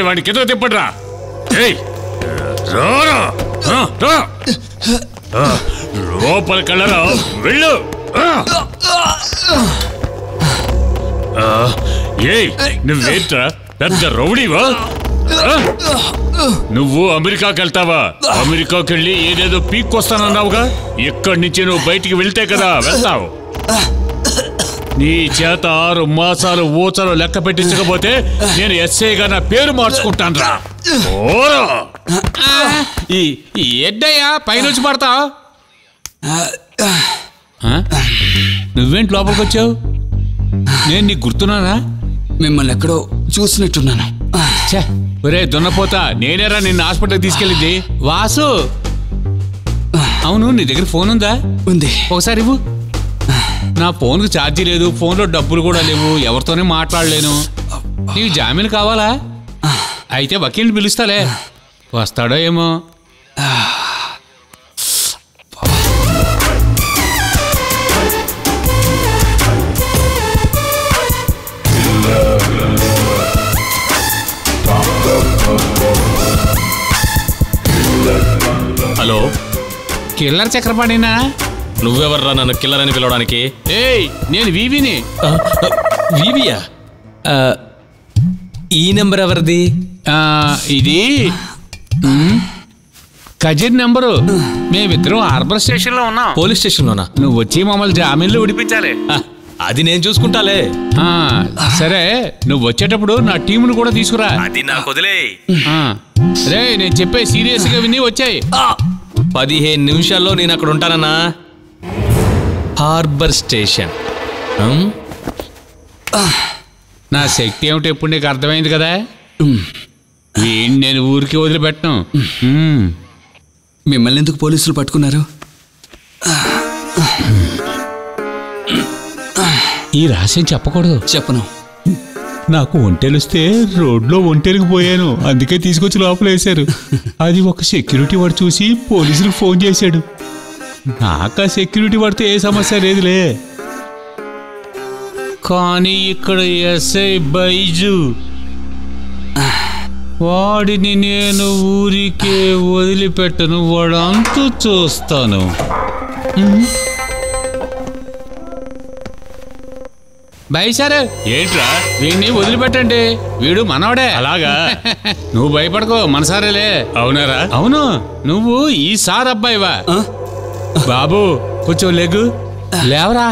వాడి కింద తిప్పట్రా. లోపలికి వెళ్ళరా, వెళ్ళు. నువ్వేంట్రా పెద్ద రౌడీవా? నువ్వు అమెరికాకి వెళ్తావా? అమెరికాకి వెళ్ళి ఏదేదో పీక్కొస్తానన్నావుగా. ఇక్కడి నుంచి నువ్వు బయటికి వెళ్తే కదా వెళ్తావు. నీ చేత 6 మాసాలు ఊచలు లెక్క పెట్టించకపోతే నేను ఎస్ఐగా నా పేరు మార్చుకుంటాను రా. ఎడ్డయ్యా పైనుంచి పడతావు. నువ్వేంటి లోపలికి వచ్చావు? నేను నీకు గుర్తున్నానా? మిమ్మల్ని ఎక్కడో చూసినట్టున్నాను. ఒరే దున్నపోతా, నేనేరా నిన్ను హాస్పిటల్కి తీసుకెళ్ళింది. వాసు, అవును నీ దగ్గర ఫోన్ ఉందా? ఉంది. ఒకసారి ఇవ్వు. నా ఫోన్కు ఛార్జీ లేదు, ఫోన్లో డబ్బులు కూడా లేవు, ఎవరితోనే మాట్లాడలేను. నీకు జామీన్ కావాలా? అయితే వకీల్ని పిలుస్తాలే, వస్తాడో ఏమో. Hello, killer చక్రపాణినా? నువ్వెవర్రా నన్ను కిల్లర్ అని పిలవడానికి? నేను వీవిని. వీవియా? ఈ నెంబర్ ఎవరిది? ఇది కజిన్ నెంబరు. మేమిద్దరం హార్బర్ స్టేషన్ లో ఉన్నాం. పోలీస్ స్టేషన్ లోనా? నువ్వు వచ్చి మమ్మల్ని జామీన్లో విడిపించాలి. అది నేను చూసుకుంటాలే. సరే, నువ్వు వచ్చేటప్పుడు నా టీమును కూడా తీసుకురా. అది నాకు వదిలే. రే, నేను చెప్పే సీరియస్ గా విని వచ్చాయి. 15 నిమిషాల్లో నేను అక్కడ ఉంటానన్నా. Harbour station. నా శక్తి ఏమిటో ఎప్పుడు నీకు అర్థమైంది కదా. నేను ఊరికి వదిలిపెట్టను. మిమ్మల్ని ఎందుకు పోలీసులు పట్టుకున్నారు? ఈ రహస్యం చెప్పకూడదు. చెప్పను. నాకు ఒంటెలిస్తే రోడ్లో ఒంటెలికి పోయాను, అందుకే తీసుకొచ్చి లోపల వేశారు. అది ఒక సెక్యూరిటీ వాడు చూసి పోలీసులకు ఫోన్ చేశాడు. నాకు ఆ సెక్యూరిటీ వాడితే ఏ సమస్య లేదులే. కానీ ఇక్కడ ఎస్ఐ బైజు, వాడిని నేను ఊరికే వదిలిపెట్టను. వాడంతా చూస్తాను. Bye sir. ఏంట్రా? వీడిని వదిలిపెట్టండి, వీడు మనవడే. అలాగా? నువ్వు భయపడకో, మనసారేలే. అవునారా? అవును. నువ్వు ఈ సార్ అబ్బాయివా? బాబు కొంచెం లెగ్గు, లేవరా.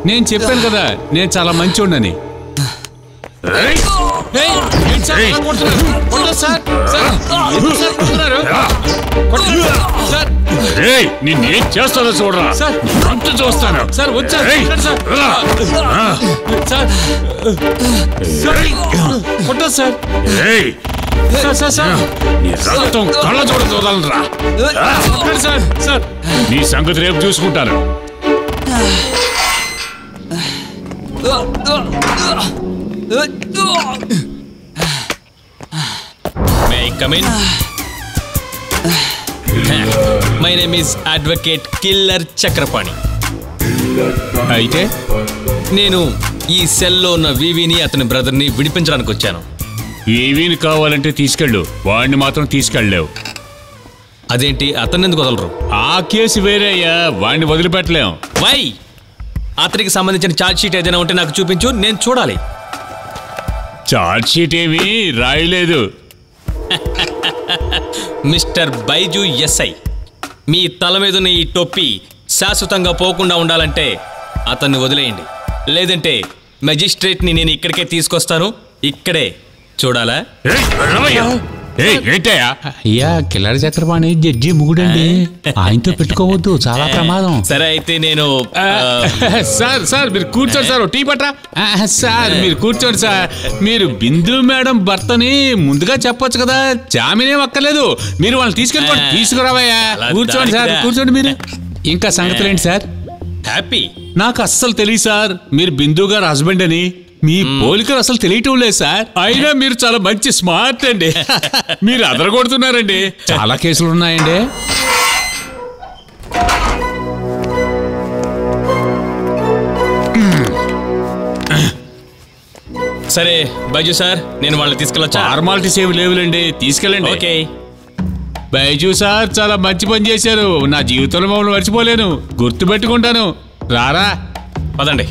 నేను చెప్పాను కదా నేను చాలా మంచోడిని. నిన్నేం చేస్తానో చూడరా. అంత చూస్తాను సార్. వచ్చారు సార్. కళ్ళ చూడ చూడాలరా సార్. నీ సంగతి రేపు చూసుకుంటాను. May I come in? My name is Advocate Killer Chakrapani. అయితే నేను ఈ సెల్లో ఉన్న వీవీని అతని బ్రదర్ని విడిపించడానికి వచ్చాను. వీవీని కావాలంటే తీసుకెళ్ళు, వాడిని మాత్రం తీసుకెళ్ళలేవు. అదేంటి, అతన్ని ఎందుకు వదలరు? ఆ కేసు వేరే అయ్యా, వాడిని వదిలిపెట్టలేం. వై? అతనికి సంబంధించిన ఛార్జ్ షీట్ ఏదైనా ఉంటే నాకు చూపించు, నేను చూడాలి. ఛార్జ్ షీట్ ఏమీ రాయలేదు. మిస్టర్ బైజు ఎస్ఐ, మీ తల మీద ఈ టొప్పి శాశ్వతంగా పోకుండా ఉండాలంటే అతన్ని వదిలేయండి. లేదంటే మెజిస్ట్రేట్ని నేను ఇక్కడికే తీసుకొస్తాను. ఇక్కడే చూడాలా? అయ్యా, కిల్లర్ చక్రపాణి జడ్జి ముగుడండి, ఆయనతో పెట్టుకోవద్దు, చాలా ప్రమాదం. సరే అయితే నేను సార్ మీరు కూర్చోండి సార్. టీ పట్రా. సార్ మీరు కూర్చోండి సార్. మీరు బిందు మేడం భర్తని ముందుగా చెప్పొచ్చు కదా, జామీనేం అక్కర్లేదు. మీరు వాళ్ళని తీసుకెళ్ళి తీసుకురావయ్యా. కూర్చోండి సార్, కూర్చోండి. మీరు ఇంకా సంగతులు ఏంటి సార్? హ్యాపీ. నాకు అస్సలు తెలియదు సార్ మీరు బిందు గారు హస్బెండ్ అని. మీ పోలికలు అసలు తెలియటం లేదు సార్. అయినా మీరు చాలా మంచి స్మార్ట్ అండి. మీరు అదరగొడుతున్నారండి. చాలా కేసులు ఉన్నాయండి. సరే బైజు సార్, నేను వాళ్ళని తీసుకెళ్ళొచ్చా? ఫార్మాలిటీస్ ఏమి లేవులేండి, తీసుకెళ్ళండి. ఓకే. బైజు సార్ చాలా మంచి పని చేశారు. నా జీవితంలో మమ్మల్ని మర్చిపోలేను, గుర్తు పెట్టుకుంటాను. రారా, పదండి.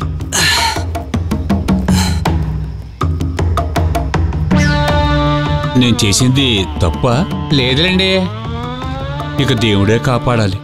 నేను చేసింది తప్ప లేదులేండి, ఇక దేవుడే కాపాడాలి.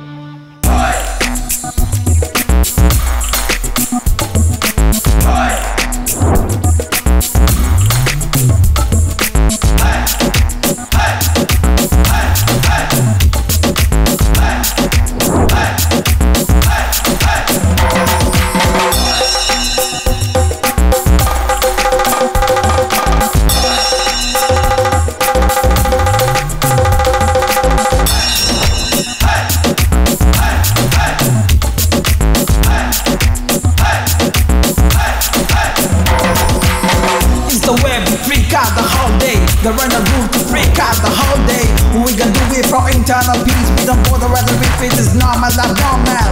The runner rule to freak out the whole day. We gon' do it for internal peace. We don't bother whether if it is normal or normal.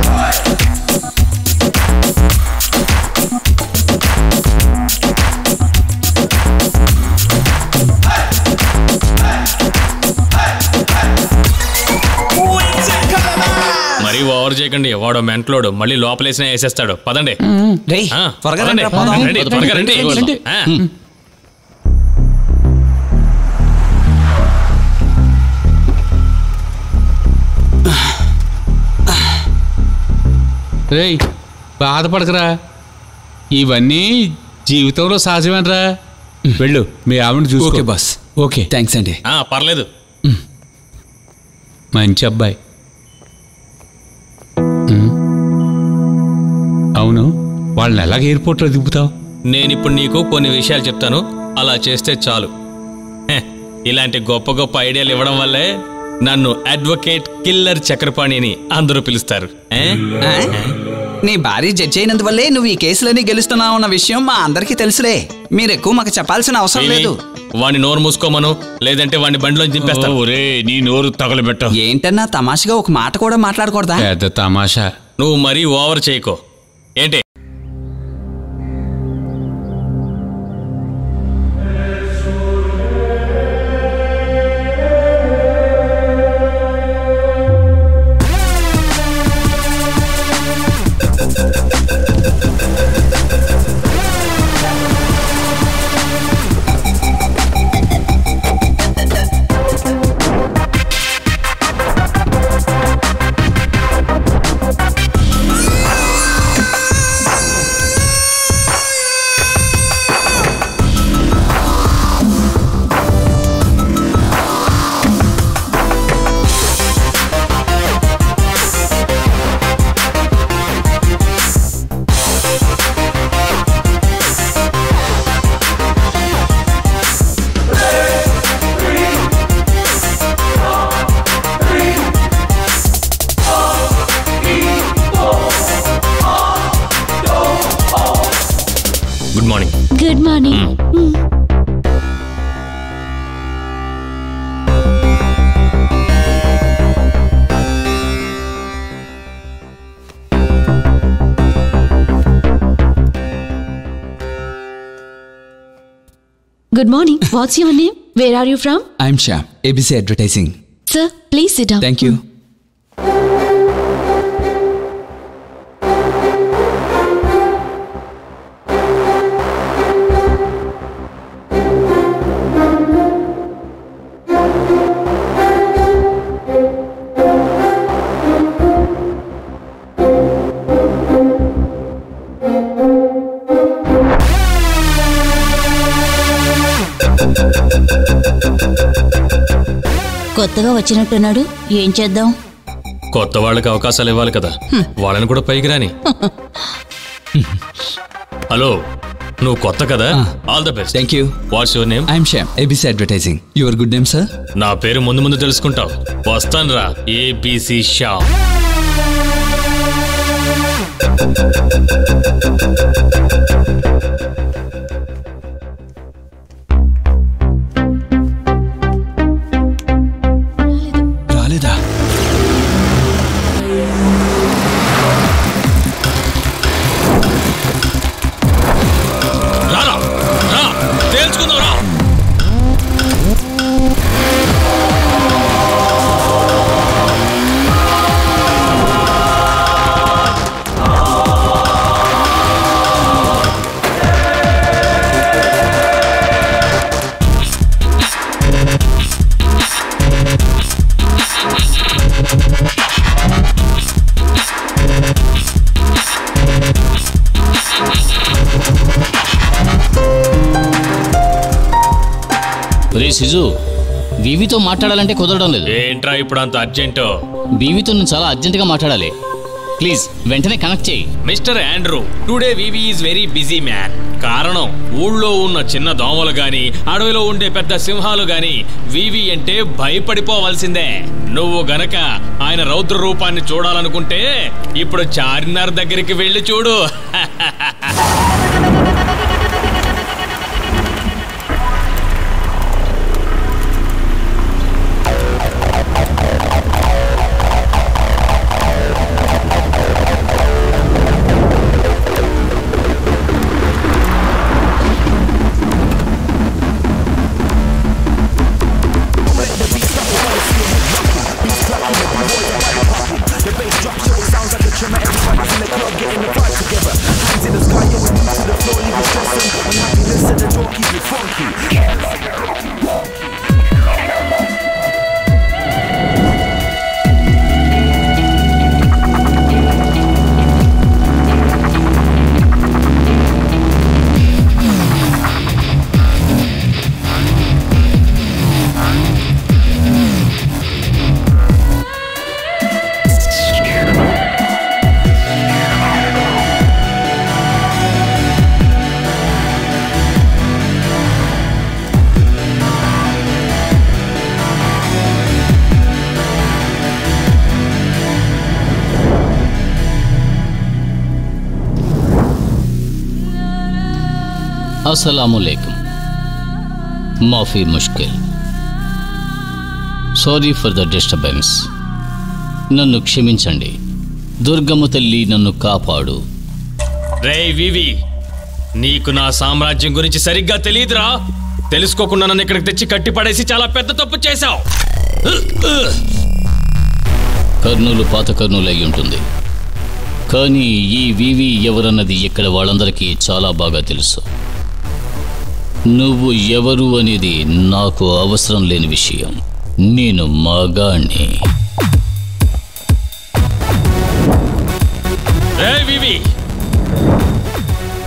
మరి ఓవర్ చేయకండి, వాడు మెంట్లోడు మళ్ళీ లోపలేసిన వేసేస్తాడు. పదండి. త్వరగా రండి. రేయ్, బాధపడకరా, ఇవన్నీ జీవితంలో సహజమేనరా. వెళ్ళు, మీ ఆవిడ చూసుకో. Okay boss. ఓకే, థ్యాంక్స్ అండి. పర్లేదు. మంచి అబ్బాయి. అవును, వాళ్ళని ఎలాగ ఎయిర్పోర్ట్లో దిగుతావు? నేనిప్పుడు నీకు కొన్ని విషయాలు చెప్తాను, అలా చేస్తే చాలు. ఇలాంటి గొప్ప గొప్ప ఐడియాలు ఇవ్వడం వల్లే నన్ను అడ్వకేట్ కిల్లర్ చక్రపాణిని అందరూ పిలుస్తారు. నీ భార్య జడ్జి అయినందువల్లే నువ్వు ఈ కేసులన్నీ గెలుస్తున్నావు అన్న విషయం మా అందరికీ తెలుసులే. మీరు ఎక్కువ మాకు చెప్పాల్సిన అవసరం లేదు. వాడిని నోరు మూసుకోమను, లేదంటే వాడిని బండిలో దింపేస్తాను. ఒరే, నీ నోరు తగలబెట్ట. ఏంటన్నా తమాషగా ఒక మాట కూడా మాట్లాడకూడదా? పెద్ద తమాషా. నువ్వు మరీ ఓవర్ చేయకో. ఏంటి? Good morning. Good morning. What's your name? Where are you from? I'm Shyam, ABC Advertising. Sir, please sit down. Thank you. కొత్తగా వచ్చినట్టున్నాడు, ఏం చేద్దాం? కొత్త వాళ్ళకి అవకాశాలు ఇవ్వాలి కదా, వాళ్ళని కూడా పైకి రాని. హలో, నువ్వు కొత్త కదా, all the best. Thank you. What's your name? I'm Shyam, ABC Advertising. Your good name, sir? నా పేరు ముందు ముందు తెలుసుకుంటావు. వస్తాను రా, ఏబిసి శ్యామ్. రాలేదా? రారా, రా. రే సిజు, బీవీతో మాట్లాడాలంటే కుదరడం లేదు. ఏంట్రా ఇప్పుడు అంత అర్జెంటు? బీవీతో నేను చాలా అర్జెంటుగా మాట్లాడాలి. ప్లీజ్ వెంటనే కనెక్ట్ చేయి. Mister Andrew, today VV is very busy man. కారణం, ఊళ్ళో ఉన్న చిన్న దోమలు గాని, అడవిలో ఉండే పెద్ద సింహాలు గాని వివి అంటే భయపడిపోవాల్సిందే. నువ్వు గనక ఆయన రౌద్ర రూపాన్ని చూడాలనుకుంటే ఇప్పుడు చార్మినార్ దగ్గరికి వెళ్ళి చూడు. अस्सलामुअलैकुम। माफी मुश्किल, సారీ ఫర్ ద డిస్టర్బెన్స్. నన్ను క్షమించండి. దుర్గమ్మ తల్లి నన్ను కాపాడు. రే వివి, నీకు నా సామ్రాజ్యం గురించి సరిగ్గా తెలియదురా. తెలుసుకోకుండా నన్ను ఇక్కడికి తెచ్చి కట్టిపడేసి చాలా పెద్ద తప్పు చేశావు. కర్నూలు పాత కర్నూలు అయి ఉంటుంది, కానీ ఈ వివి ఎవరన్నది ఇక్కడ వాళ్ళందరికీ చాలా బాగా తెలుసు. నువ్వు ఎవరు అనేది నాకు అవసరం లేని విషయం. నేను మగాణ్ణి. వివి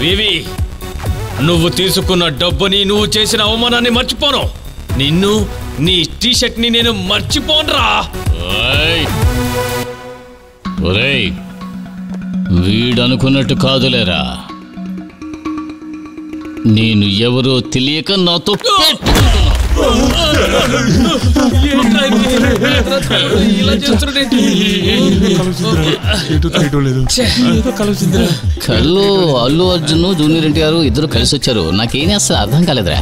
వివి, నువ్వు తీసుకున్న డబ్బుని, నువ్వు చేసిన అవమానాన్ని మర్చిపోను. నిన్ను, నీ టీషర్ట్ ని నేను మర్చిపోనురా. ఒరేయ్, వీడనుకున్నట్టు కాదులేరా. నేను ఎవరో తెలియక నాతో కళ్ళు అల్లు అర్జున్ జూనియర్ ఎన్టీఆర్ ఇద్దరు కలిసి వచ్చారు. నాకేం అసలు అర్థం కాలేదురా.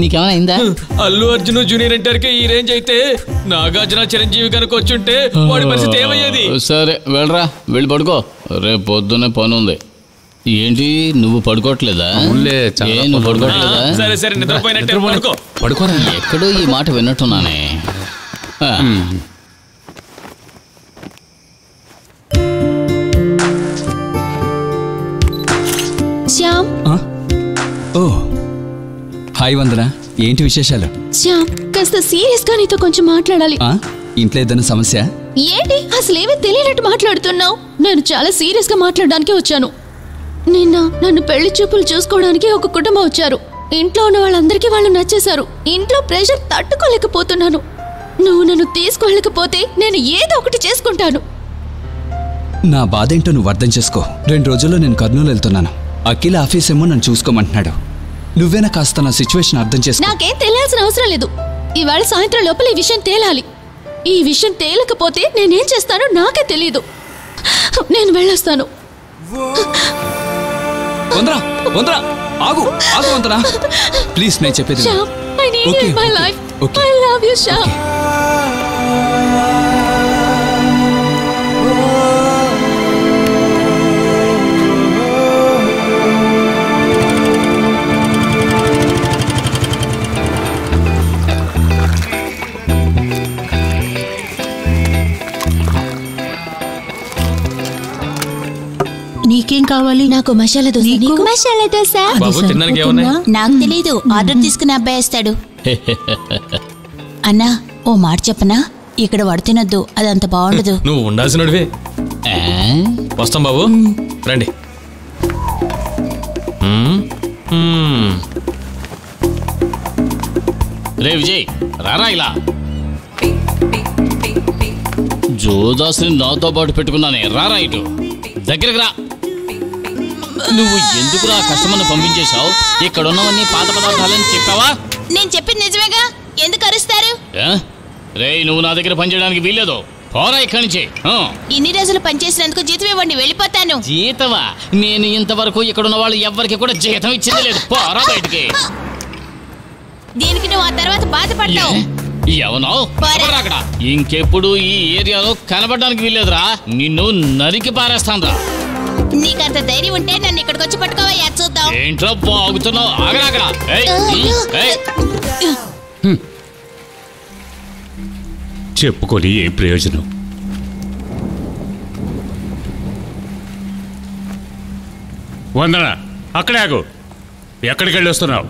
నీకేమైనా అయిందా? అల్లు అర్జున్ జూనియర్ ఎన్టీఆర్ కి ఈ రేంజ్ అయితే నాగార్జున చిరంజీవి కనుక వచ్చుంటే వాడి పరిస్థితి ఏమయ్యేది? సరే వెళ్ళరా, వెళ్ళి పడుకో. రేపు పొద్దునే పని ఉంది. ఏంటి నువ్వు పడుకోవట్లేదా? నువ్వు పడుకోవట్లేదా? సరే సరే, నిద్రపోయినట్టే పడుకోరా. ఎక్కడో ఈ మాట విన్నట్టున్నానే. శ్యామ్. ఓ హాయ్ వందన, ఏంటి విశేషాలు? శ్యామ్, కాస్త సీరియస్ గా నీతో కొంచెం మాట్లాడాలి. ఇంట్లో ఏదైనా సమస్య? ఏంటి అసలు ఏమీ తెలియనట్టు మాట్లాడుతున్నావు? నేను చాలా సీరియస్ గా మాట్లాడడానికి వచ్చాను. నిన్న నన్ను పెళ్లి చూపులు చూసుకోవడానికి ఒక కుటుంబం వచ్చారు. ఇంట్లో ఉన్న వాళ్ళందరికీ వాళ్ళు నచ్చేశారు. ఇంట్లో ప్రెషర్ తట్టుకోలేకపోతున్నాను. నువ్వు నన్ను తీసుకువెళ్ళకపోతే నేను ఏదో ఒకటి చేసుకుంటాను. నా బాధ ఏంటో నువ్వు అర్థం చేసుకో. 2 రోజుల్లో నేను కర్నూలు వెళ్తున్నాను. అఖిల ఆఫీస్ ఏమో నన్ను చూసుకోమంటున్నాడు. నువ్వేనా కాస్త నా సిచ్యువేషన్ అర్థం చేసుకో. నాకేం తెలియాల్సిన అవసరం లేదు. ఇవాళ సాయంత్రం లోపల ఈ విషయం తేలాలి. ఈ విషయం తేలకపోతే నేనేం చేస్తానో నాకే తెలీదు. నేను వెళ్ళొస్తాను. వందరా, వందరా, ఆగు ఆగు వందరా, ప్లీజ్. నేను చెప్పేది Shyam, I need you in my life. I love you, Shyam. నీకేం కావాలి? నాకు మసాలా దోశ. నీకు మసాలా దోశ? బాబు తినడానికి ఏమన్నా? నాకు తెలీదు, ఆర్డర్ తీసుకుని అబ్బాయి వేస్తాడు. అన్నా, ఓ మాట చెప్పనా? ఇక్కడ వడతినొద్దు, అదంత బాగుండదు. నువ్వు ఉండాల్సినడివే. వస్తాం బాబు, రండి. రే విజయ్ రారా ఇలా. జోదాస్ని నాతో పాటు పెట్టుకున్నానే, రారా ఇటు దగ్గరికి రా. నువ్వు ఎందుకురా కస్టమర్ని పంపించేశావు? ఇక్కడ ఉన్నవన్నీ పాత పదార్థాలని చెప్పావా? నేను చెప్పింది నిజమేగా, ఎందుకు అరుస్తారు? రే నువ్వు నా దగ్గర పనిచేయడానికి వీల్లేదు, పోరా ఇక్కడి నుంచి. ఇన్ని రోజులు పనిచేసినందుకు జీతం ఇవ్వండి, వెళ్ళిపోతాను. జీతమా? నేను ఇంతవరకు ఇక్కడ ఉన్న వాళ్ళు ఎవ్వరికి కూడా జీతం ఇచ్చింది లేదు, పోరా బయటికి. దీనికి నువ్వు ఆ తర్వాత బాధపడతావు. ఎవనో అక్కడ ఇంకెప్పుడు ఈ ఏరియాలో కనబడడానికి వీల్లేదురా, నిన్ను నరికి పారేస్తాను రా. నీకంత ధైర్యం ఉంటే నన్ను ఇక్కడికి వచ్చి పట్టుకోవయ్యా, చూద్దాం. ఏంట్రా బాగుతున్నావు? ఆగరా. చెప్పుకొని ఏ ప్రయోజనం? వందన, అక్కడే ఆగు. ఎక్కడికి వెళ్ళి వస్తున్నావు?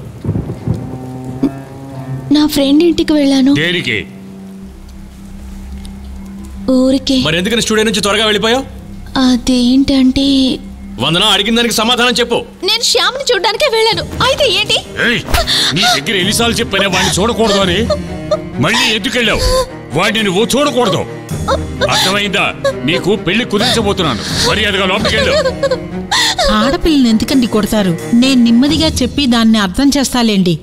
నా ఫ్రెండ్ ఇంటికి వెళ్ళాను. దేనికి? ఊరికే. మరి ఎందుకని స్టూడియో నుంచి త్వరగా వెళ్ళిపోయావు? అదేంటంటే వందన అడిగిన దానికి సమాధానం చెప్పు. నేను శ్యామ్ని చూడడానికే వెళ్ళాను. అయితే ఏంటి? నీ దగ్గర ఎన్నిసార్లు చెప్పానే వాడిని చూడకూడదు అని? మళ్ళీ ఎందుకు వెళ్ళావు? వాడిని నువ్వు చూడకూడదు, అర్థమైందా? నీకు పెళ్లి కుదిరించబోతున్నాను, మర్యాదగా లోపలికి వెళ్ళు. ఆడపిల్లని ఎందుకండి కొడతారు? నేను నెమ్మదిగా చెప్పి దాన్ని అర్థం చేస్తాలేండి.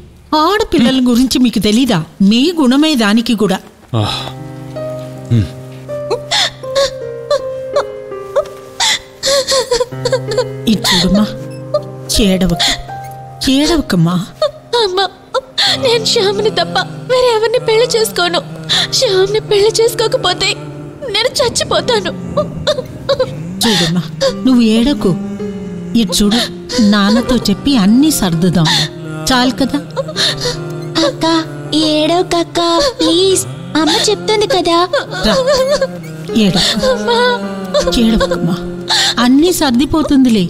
ఆడపిల్లల గురించి మీకు తెలీదా? మీ గుణమే దానికి కూడా. చూడమ్మా, చేడవకమ్మా. అమ్మా, నేను శ్యామ్ని తప్ప వేరే ఎవరిని పెళ్లి చేసుకోను. శ్యామ్ని పెళ్లి చేసుకోకపోతే నేను చచ్చిపోతాను. చూడమ్మా, నువ్వు ఏడకు. ఇటు చూడు, నాన్నతో చెప్పి అన్నీ సర్దుదాం, చాలు కదా. అక్క ఏడవకక్క ప్లీజ్, అమ్మ చెప్తుంది కదా. ఏడవకమ్మా, అన్నీ సర్దిపోతుందిలే.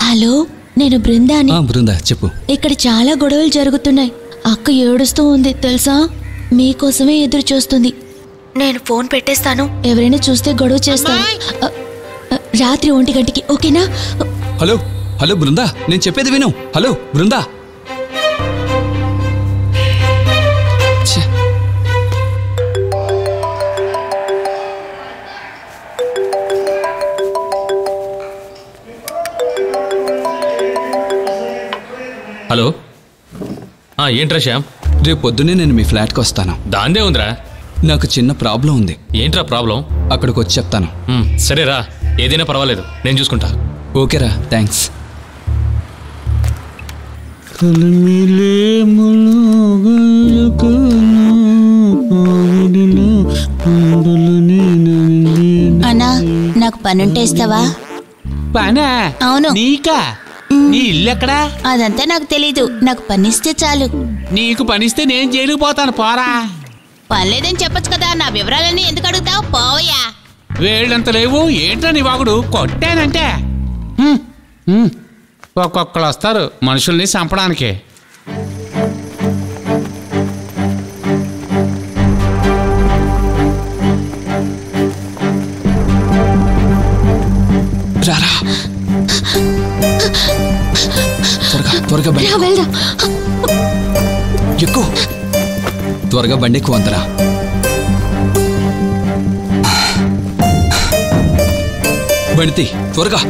హలో, నేను బృందాని. బృందా చెప్పు. ఇక్కడ చాలా గొడవలు జరుగుతున్నాయి. అక్క ఏడుస్తూ ఉంది తెలుసా, మీకోసమే ఎదురు చూస్తుంది. నేను ఫోన్ పెట్టేస్తాను, ఎవరైనా చూస్తే గొడవ చేస్తాను. రాత్రి 1 గంటకి, ఓకేనా? హలో హలో బృందా, నేను చెప్పేది విను. హలో బృందా. హలో, ఏంట్రా శ్యామ్? రేపు పొద్దున్నే నేను మీ ఫ్లాట్కి వస్తాను. దాందే ఉందిరా. నాకు చిన్న ప్రాబ్లం ఉంది. ఏంట్రా ప్రాబ్లం? అక్కడికి వచ్చి చెప్తాను. సరేరా, ఏదైనా పర్వాలేదు, నేను చూసుకుంటా. ఓకేరా, థ్యాంక్స్. అన్నా, నాకు పనుంటే ఇస్తావా? పనా? అవును. నీకా? నీ ఇల్లు ఎక్కడా? అదంతా నాకు తెలీదు, నాకు పనిస్తే చాలు. నీకు పనిస్తే నేను జైలుకు పోతాను, పోరా. పనిలేదని చెప్పొచ్చు కదా, నా వివరాలన్నీ ఎందుకు అడుగుతావు? పోయా. వేళ్ళంత లేవు ఏంట్రా నీ వాగుడు? కొట్టానంటే ఒక్కొక్కరు వస్తారు మనుషుల్ని చంపడానికి. రారా, త్వరగా వెళ్దాం. ఎక్కువ త్వరగా బండి ఎక్కువ అంతరా. బండి త్వరగా.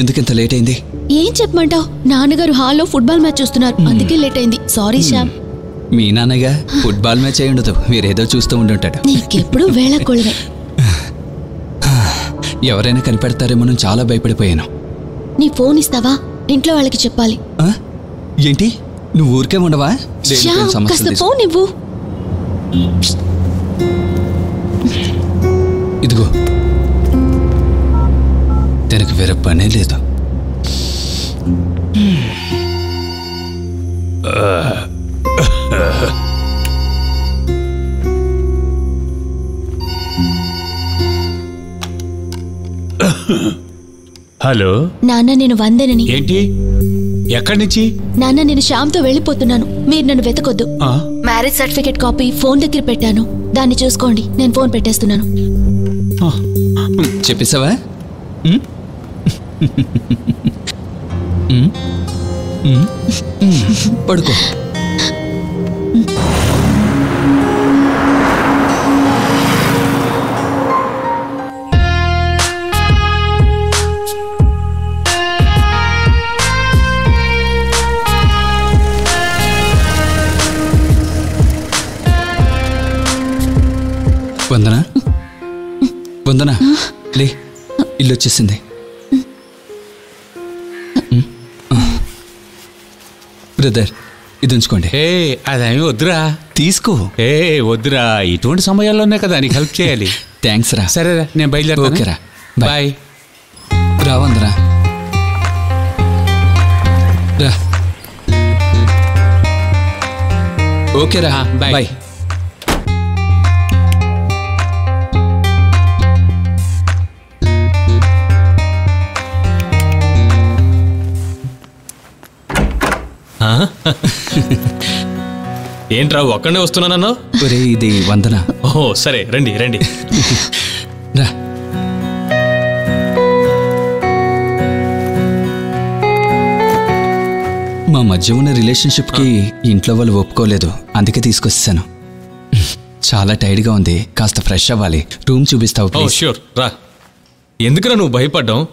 ఎందుకింత లేట్ అయింది? ఏం చెప్పమంటావు? నాన్నగారు హాల్లో ఫుట్బాల్ మ్యాచ్ చూస్తున్నారు, అందుకే లేట్ అయింది. సారీ శ్యామ్. మీ నాన్నగా ఫుట్బాల్ మ్యాచ్ అయి ఉండదు, వేరేదో చూస్తూ ఉండుంటాడు. నీకెప్పుడు వేళ కొಳವೆ. ఎవరైనా కనిపెడతారేమో నేను చాలా భయపడిపోయాను. నీ ఫోన్ ఇస్తావా? ఇంట్లో వాళ్ళకి చెప్పాలి. ఏంటి, నువ్వు ఊరికే ఉండవా? కాస్త ఫోన్ ఇవ్వు. ఇదిగో, దానికి వేరే పనే లేదు. హలో నాన్న, నేను వందనని. ఏంటి? ఎక్కడి నుంచి? నాన్న, నేను శ్యామ్తో వెళ్ళిపోతున్నాను. మీరు నన్ను వెతకొద్దు. మ్యారేజ్ సర్టిఫికేట్ కాపీ ఫోన్ దగ్గర పెట్టాను, దాన్ని చూసుకోండి. నేను ఫోన్ పెట్టేస్తున్నాను. చెప్పేసావా? పడుకో. వందనా, వందనా, లే, ఇల్లు వచ్చేసింది. బ్రదర్, ఇది ఉంచుకోండి. అదేమి వద్దురా. తీసుకో. వద్దురా, ఇటువంటి సమయాల్లోనే కదా నీకు హెల్ప్ చేయాలి. థ్యాంక్స్ రా. సరేరా, నేను బయలుదేరా. ఓకేరా, బాయ్. రా వందనా, రా. ఓకేరా, బాయ్. ఏంట్రా ఒక్కడే వస్తున్నానన్నా? ఒరే, ఇది వందన. ఓహో, సరే, రండి రండి. రా. మా మధ్య ఉన్న రిలేషన్షిప్కి ఇంట్లో వాళ్ళు ఒప్పుకోలేదు, అందుకే తీసుకొచ్చాను. చాలా టైర్డ్గా ఉంది, కాస్త ఫ్రెష్ అవ్వాలి. రూమ్ చూపిస్తావు ప్లీజ్? ష్యూర్, రా. ఎందుకురా నువ్వు భయపడ్డావు?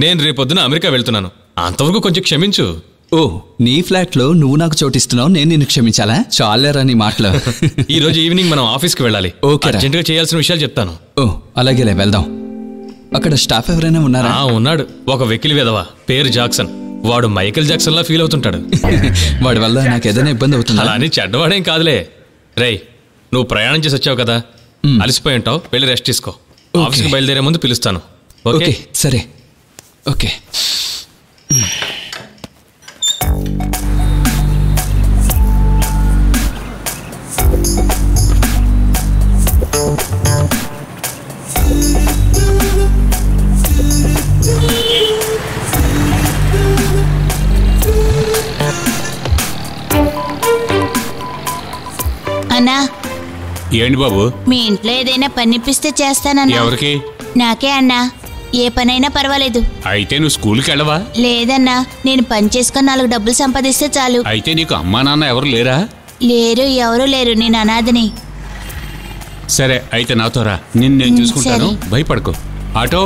నేను రేపొద్దున అమెరికా వెళ్తున్నాను, అంతవరకు కొంచెం క్షమించు. ఓ, నీ ఫ్లాట్లో నువ్వు నాకు చోటిస్తున్నావు, నేను నిన్ను క్షమించాలా? చాలేరా నీ మాటలు. ఈ రోజు ఈవినింగ్ మనం ఆఫీస్కి వెళ్ళాలి. ఓకే, అర్జెంటుగా చేయాల్సిన విషయాలు చెప్తాను. ఓ, అలాగేలే, వెళ్దాం. అక్కడ స్టాఫ్ ఎవరైనా ఉన్నారా? ఉన్నాడు, ఒక వెకిలి విధవ, పేరు జాక్సన్. వాడు మైకేల్ జాక్సన్ లా ఫీల్ అవుతుంటాడు. వాడి వల్ల నాకు ఏదైనా ఇబ్బంది అవుతుంది? అలా అని చెడ్డవాడేం కాదులే. రేయ్, నువ్వు ప్రయాణం చేసి వచ్చావు కదా, అలసిపోయి ఉంటావు, వెళ్ళి రెస్ట్ తీసుకో. ఆఫీస్కి బయలుదేరే ముందు పిలుస్తాను. ఓకే, సరే. ఓకే. అన్నా, ఏంటి బాబు? మీ ఇంట్లో ఏదైనా పనిపిస్తే చేస్తానన్నా. ఎవరికి? నాకే అన్నా, ఏ పనైనా పర్వాలేదు. అయితే నువ్వు స్కూల్కి వెళ్ళవా? లేదన్నా, నేను పని చేసుకొని 4 డబ్బులు సంపాదిస్తే చాలు. అయితే నీకు అమ్మా నాన్న ఎవరు లేరా? లేరు, ఎవరు లేరు, నేను అనాథని. సరే, అయితే నాతో రా, నేను చూసుకుంటాను, భయపడకు. ఆటో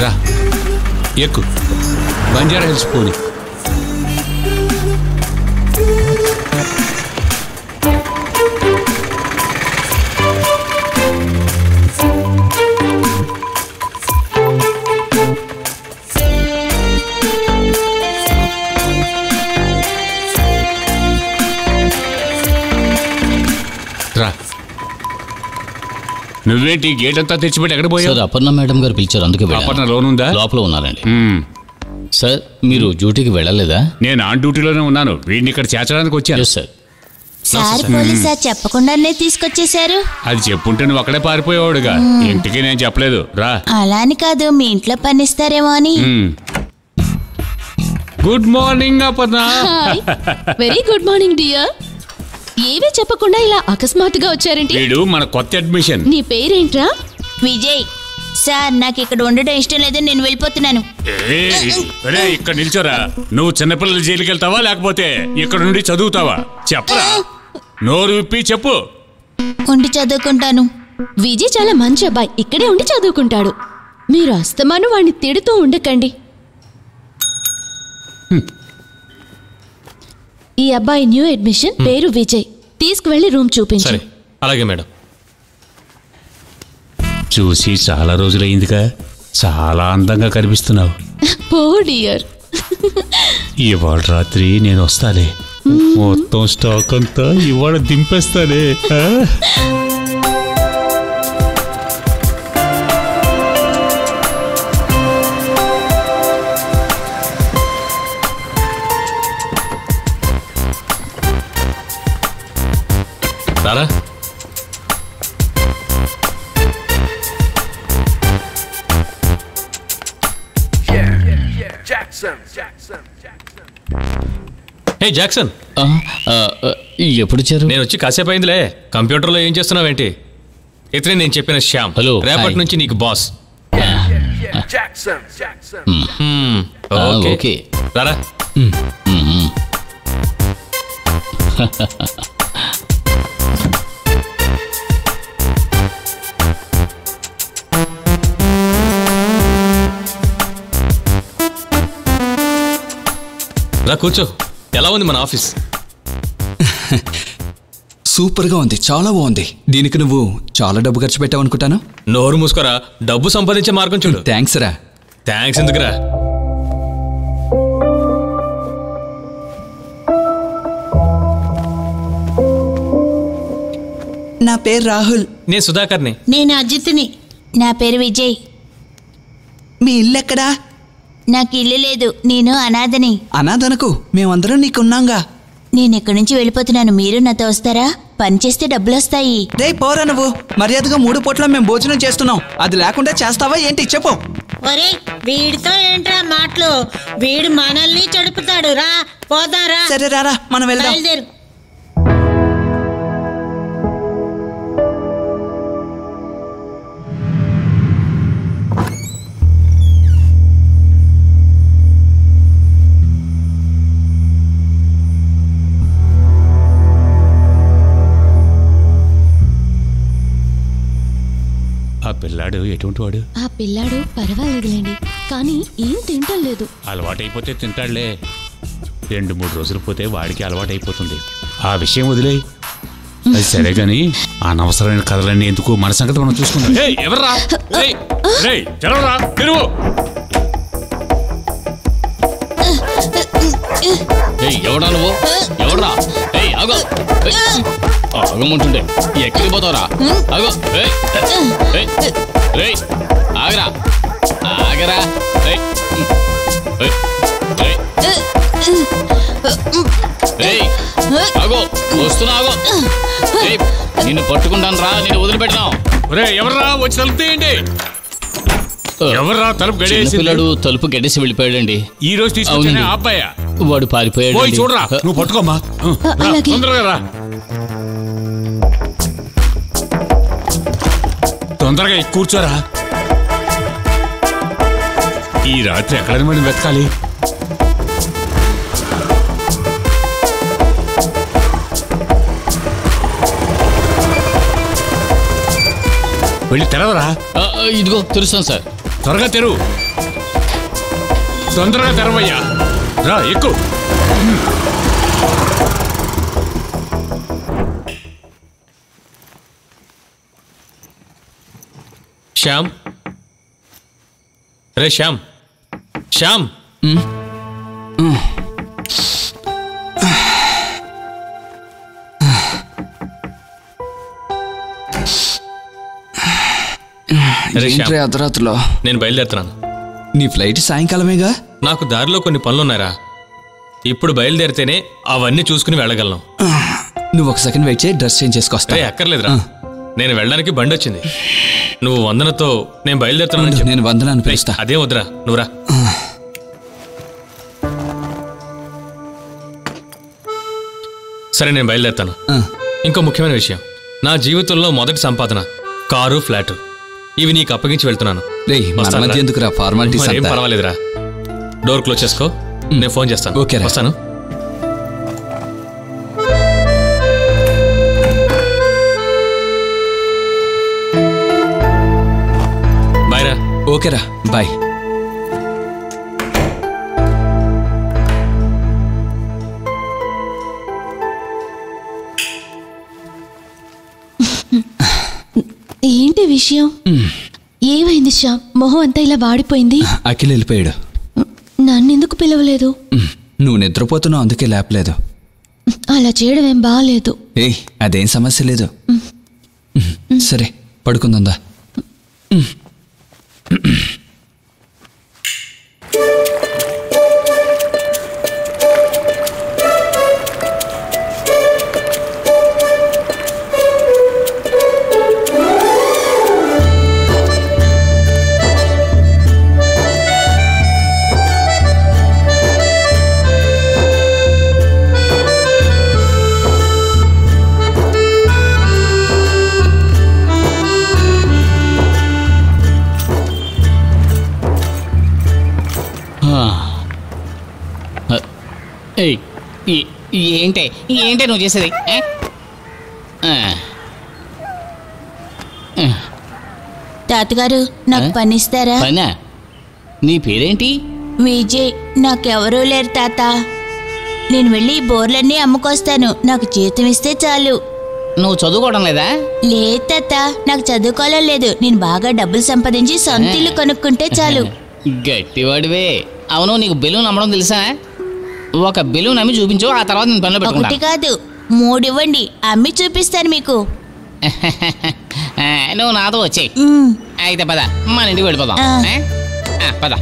రా, ఎక్కు. బంజారా హిల్స్ పోని. నువ్వేంటి గేట్ అంతా తెచ్చిపెట్టి ఎక్కడ పోయావు? సార్, అపర్ణ మేడం గారు పిలిచారు, అందుకే అపర్ణ లోనుందా? లోపల ఉన్నారండి. సార్, మీరు డ్యూటీకి వెళ్ళలేదా? నేను ఆన్ డ్యూటీలోనే ఉన్నాను, వీడిని ఇక్కడ చేర్చడానికి వచ్చాను. సార్. సార్, పోలీస్ సార్ చెప్పకుండానే తీసుకొచ్చేశారు. అది చెప్పుంటే నువ్వు అక్కడే పారిపోయేవాడుగా. ఇంటికి నేను చెప్పలేదు, రా. అలా అని కాదు, మీ ఇంట్లో పనిస్తారేమో అని. Good morning Aparna. Very good morning dear. ఏమీ చెప్పకుండా ఇలా అకస్మాత్తుగా వచ్చారేంటి? వీడు మన కొత్త అడ్మిషన్. నీ పేరేంట్రా? విజయ్. సార్, నాకు ఇక్కడ ఉండడం ఇష్టం లేదు, నేను వెళ్ళిపోతున్నాను. ఇక్కడ నిల్చోరా. నువ్వు చిన్నపిల్లల జైలుకి వెళ్తావా లేకపోతే ఇక్కడ నుండి చదువుతావా? చెప్పరా, నోరు విప్పి చెప్పు. ఉండి చదువుకుంటాను. విజయ్ చాలా మంచి అబ్బాయి, ఇక్కడే ఉండి చదువుకుంటాడు. మీరు అస్తమాను వాడిని తిడుతూ ఉండకండి. ఈ అబ్బాయి న్యూ అడ్మిషన్, పేరు విజయ్. తీసుకువెళ్ళి రూమ్ చూపించు. అలాగే మేడం. చూసి చాలా రోజులైందిగా, చాలా అందంగా కనిపిస్తున్నావు. పో డియర్. ఇవాళ రాత్రి నేను వస్తాలే, మొత్తం స్టాక్ అంతా ఇవాళ దింపేస్తాలే. రారా. హే జాక్సన్, ఎప్పుడు వచ్చారు? నేను వచ్చి కాసేపు అయిందిలే. కంప్యూటర్లో ఏం చేస్తున్నావేంటి? ఇతనే నేను చెప్పిన శ్యామ్. హలో, రేపటి హాయ్. నుంచి నీకు బాస్. ఓకే. రారా. రా కూర్చో. ఎలా ఉంది మన ఆఫీస్? సూపర్గా ఉంది, చాలా బాగుంది. దీనికి నువ్వు చాలా డబ్బు ఖర్చు పెట్టావు అనుకుంటాను. నోరు మూసుకోరా, డబ్బు సంపాదించే మార్గం చూడు. థ్యాంక్స్ రా. థ్యాంక్స్ ఎందుకురా? నా పేరు రాహుల్. నేను సుధాకర్ని. నేను అజిత్ని. నా పేరు విజయ్. మీ ఇల్లు ఎక్కడా? నాకు ఇల్లు లేదు, నేను అనాథని. అనాథనకు, మేమందరం నీకున్నాంగా. నేను ఇక్కడి నుంచి వెళ్ళిపోతున్నాను, మీరు నాతో వస్తారా? పని చేస్తే డబ్బులు వస్తాయి. రే పోరా నువ్వు. మర్యాదగా 3 పూట్ల మేము భోజనం చేస్తున్నాం, అది లేకుండా చేస్తావా ఏంటి? చెప్పు. ఒరే, వీడితో ఏంట్రా మాటలు? వీడు మనల్ని చెడుపుతాడు. రా పోదారా. సరే రారా, మనం వెళ్దాం. బయలుదేరు. ఆ పిల్లాడు ఎటువంటి వాడు? ఆ పిల్లాడు పర్వాలేదులేండి, కానీ ఏం తింటం లేదు. అలవాటైపోతే తింటాడులే. 2-3 రోజులు పోతే వాడికి అలవాటైపోతుంది. ఆ విషయం వదిలే. అది సరే గాని అనవసరమైన కథలన్నీ ఎందుకు? మన సంగతి మనం చూసుకుందాం. ఎవర్రా? తెరవరా, తెరువు. ఎవడా నువ్వు? ఎవడ్రా? ఆగో, ఆగమంటుండే ఎక్కడికి పోతావురా? ఆగో, ఆగరా, ఆగరా. ఆగో, వస్తున్నా, ఆగో. నిన్ను పట్టుకుంటాను రా, నేను వదిలిపెట్టాను. ఎవర్రా? వచ్చి తలుపు తీయండి. ఎవర్రా తలుపు గడేసి? పిల్లడు తలుపు గడేసి వెళ్ళిపోయాడండి. ఈ రోజు తీసుకొచ్చిన అబ్బాయా? వాడు పారిపోయాడు. పోయి చూడరా. నువ్వు పట్టుకోమ్మా, తొందరగా రా. తొందరగా కూర్చోరా. ఈ రాత్రి ఎక్కడైనా మనం వెతకాలి. వెళ్ళి తెరవరా. ఇదిగో తెరుస్తాను సార్. త్వరగా తెరువు. తొందరగా తెరవయ్యా. రా, ఎక్కువ. శ్యామ్, రే శ్యామ్, శ్యామ్. అర్ధరాత్రిలో నేను బయలుదేరుతున్నాను. నీ ఫ్లైట్ సాయంకాలమేగా. నాకు దారిలో కొన్ని పనులున్నారా. ఇప్పుడు బయలుదేరితేనే అవన్నీ చూసుకుని వెళ్ళగలను. నువ్వు ఒక సెకండ్ వెయిట్ చేయి, డ్రెస్ చేంజ్ చేసుకొస్తా. అక్కర్లేదురా, నేను వెళ్ళడానికి బండి వచ్చింది. నువ్వు వందనతో నేను బయలుదేరుతున్నాను. నేను వందనాన్ని పిలుస్తా. అదే వద్దురా, నువ్వురా. సరే, నేను బయలుదేరుతాను. ఇంకో ముఖ్యమైన విషయం, నా జీవితంలో మొదటి సంపాదన కారు, ఫ్లాట్. ఇవి నీకు అప్పగించి వెళ్తున్నాను. ఏం పర్వాలేదురా. డోర్ క్లోజ్ చేసుకో, నేను ఫోన్ చేస్తాను. ఓకే, వస్తాను. బాయ్ రా. ఓకేరా, బాయ్. ఏంటి విషయం? ఏమైంది శ్యామ్? మొహం అంతా ఇలా వాడిపోయింది. అఖిల్ వెళ్ళిపోయాడు. నన్నెందుకు పిలవలేదు? నువ్వు నిద్రపోతున్నావు, అందుకే లేపలేదు. అలా చేయడం ఏం బాగాలేదు. అదేం సమస్య లేదు. సరే, పడుకుందా. ఏంటే ఏంటే నువ్వు చేసేది? తాతగారు నాకు పనిస్తారా? పనా? నీ పేరేంటి? విజయ్. నాకెవరూ లేరు తాత. నేను వెళ్ళి బోర్లన్నీ అమ్ముకొస్తాను. నాకు జీతం ఇస్తే చాలు. నువ్వు చదువుకోవడం లేదా? లేదు తాత, నాకు చదువుకోవడం లేదు. నేను బాగా డబ్బులు సంపాదించి సొంత ఇల్లు కొనుక్కుంటే చాలు. గట్టివాడివే. అవును, నీకు బెలూన్ అమ్మడం తెలుసా? ఒక బెలూన్ అమ్మి చూపించు, ఆ తర్వాత నేను పనిలో పెట్టుకుంటా. ఒకటి కాదు 3 ఇవ్వండి, అమ్మి చూపిస్తాను మీకు. నువ్వు నాతో వచ్చే. అయితే పద, మన ఇంటికి వెళ్ళిపోదాం. పద,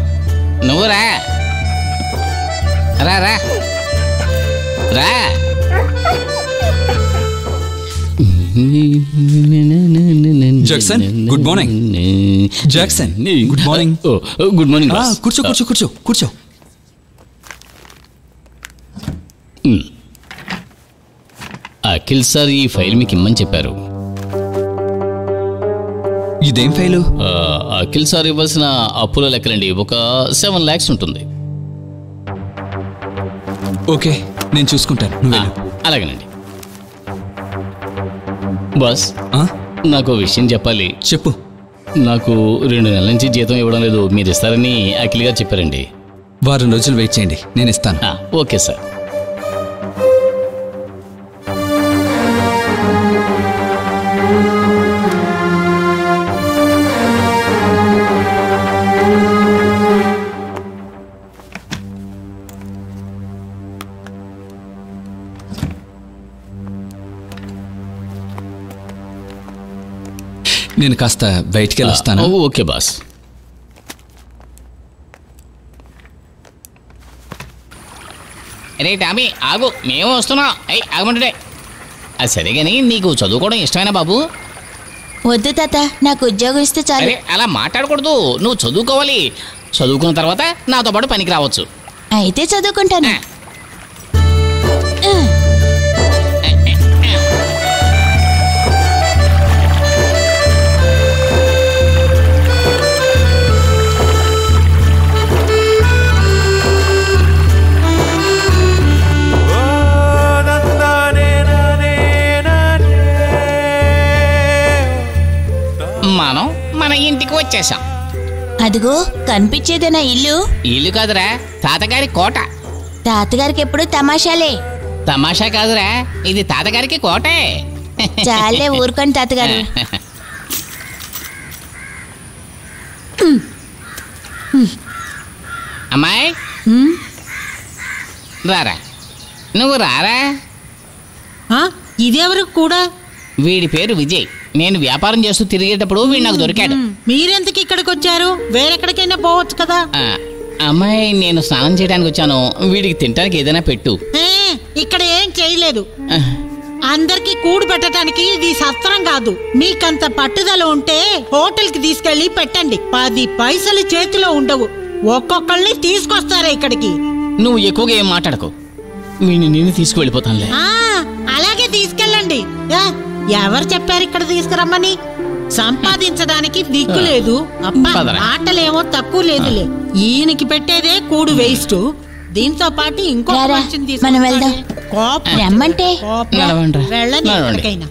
నువ్వు రా రా రా రా. Jackson, good morning. Jackson, good morning. Good morning. కూర్చో కూర్చో కూర్చో కూర్చో. అఖిల్ సార్ ఈ ఫైల్ మీకు ఇమ్మని చెప్పారు. ఇదేం ఫైలు? అఖిల్ సార్ ఇవ్వాల్సిన అప్పుల లెక్కలండి. ఒక 7 lakhs ఉంటుంది. ఓకే, నేను చూసుకుంటాను. అలాగేనండి. బాస్, నాకు విషయం చెప్పాలి. చెప్పు. నాకు 2 నెలల నుంచి జీతం ఇవ్వడం లేదు. మీరు ఇస్తారని అఖిల్ గారు చెప్పారండి. వారం రోజులు వెయిట్ చేయండి, నేను ఇస్తాను. Okay sir. నేను కాస్త బయటికి వెళ్ళొస్తాను. Okay boss. రే టామీ, ఆగు, మేము వస్తున్నాం. ఆగమంటే. అది సరే కానీ నీకు చదువుకోవడం ఇష్టమేనా బాబు? వద్దు తాత, నాకు ఉద్యోగం ఇస్తే చాలు. అలా మాట్లాడకూడదు. నువ్వు చదువుకోవాలి. చదువుకున్న తర్వాత నాతో పాటు పనికి రావచ్చు. అయితే చదువుకుంటాను. మనం మన ఇంటికి వచ్చేసాం. అదిగో కనిపించేదేనా ఇల్లు? ఇల్లు కాదురా, తాతగారి కోట. తాతగారికి ఎప్పుడు తమాషాలే. తమాషా కాదురా, ఇది తాతగారికి కోటే. చాలే ఊరుకోండి తాతగారు. అమ్మాయి రారా, నువ్వు రారా. ఇదెవరు కూడా? వీడి పేరు విజయ్. నేను వ్యాపారం చేస్తూ తిరిగేటప్పుడు వీడు నాకు దొరికాడు. మీరెందుకు ఇక్కడికి వచ్చారు? వేరెక్కడికైనా పోవచ్చు కదా. అమ్మాయి, నేను స్నానం చేయడానికి వచ్చాను. వీడికి తినడానికి ఏదైనా పెట్టు. ఇక్కడ ఏం చేయలేదు. అందరికి కూడు పెట్టడానికి ఇది సత్రం కాదు. మీకంత పట్టుదల ఉంటే హోటల్ కి తీసుకెళ్లి పెట్టండి. 10 పైసలు చేతిలో ఉండవు. ఒక్కొక్కళ్ళని తీసుకొస్తారా ఇక్కడికి? నువ్వు ఎక్కువగా ఏం మాట్లాడకు. వీడిని నేను తీసుకువెళ్ళిపోతానులే. అలాగే తీసుకెళ్ళండి. ఎవరు చెప్పారు ఇక్కడ తీసుకురమ్మని? సంపాదించడానికి దిక్కు లేదు. ఆటలేమో తక్కువ లేదులే. ఈయనకి పెట్టేదే కూడు వేస్ట్. దీంతో పాటు ఇంకో మనం వెళ్దాం. రమ్మంటే వెళ్ళని ఎక్కడికైనా.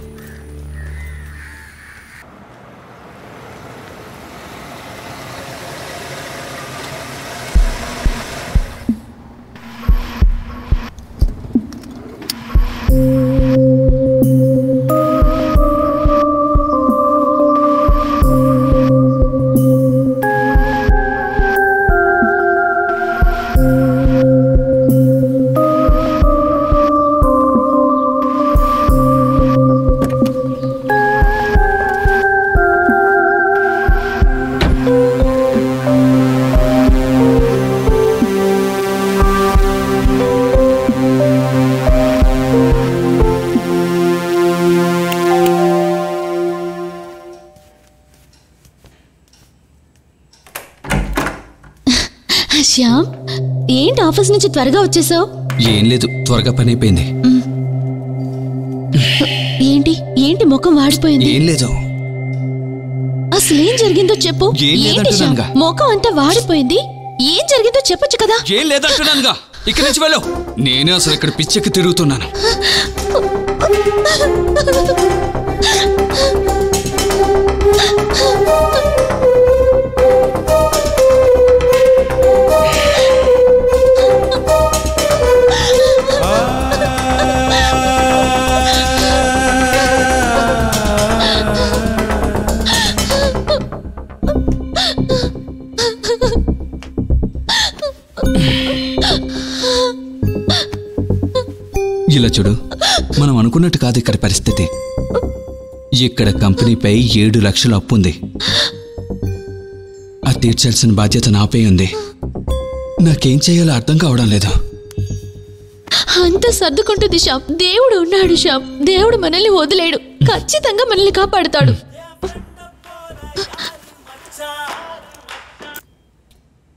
శ్యామ్, ఏంటి ఆఫీస్ నుంచి త్వరగా వచ్చేసావు? ఏం లేదు, త్వరగా పని అయిపోయింది. ఏంటి ఏంటి ముఖం వాడిపోయింది? ఏం లేదు. అసలు ఏం జరిగిందో చెప్పు. ఏంటి శ్యామ్, ముఖం అంతా వాడిపోయింది? ఏం జరిగిందో చెప్పొచ్చు కదా. ఏం లేదంటున్నానుగా, ఇక్కడి నుంచి వెళ్ళు. నేనే అసలు ఇక్కడ పిచ్చెక్కి తిరుగుతున్నాను. ఇలా చూడు, మనం అనుకున్నట్టు కాదు ఇక్కడ పరిస్థితి. ఇక్కడ కంపెనీపై 7 లక్షల అప్పు ఉంది. అది తీర్చాల్సిన బాధ్యత నాపై ఉంది. నాకేం చేయాలో అర్థం కావడం లేదు. అంతా సర్దుకుంటుంది శ్యామ్. దేవుడు ఉన్నాడు శ్యామ్. దేవుడు మనల్ని వదిలేడు. ఖచ్చితంగా మనల్ని కాపాడుతాడు.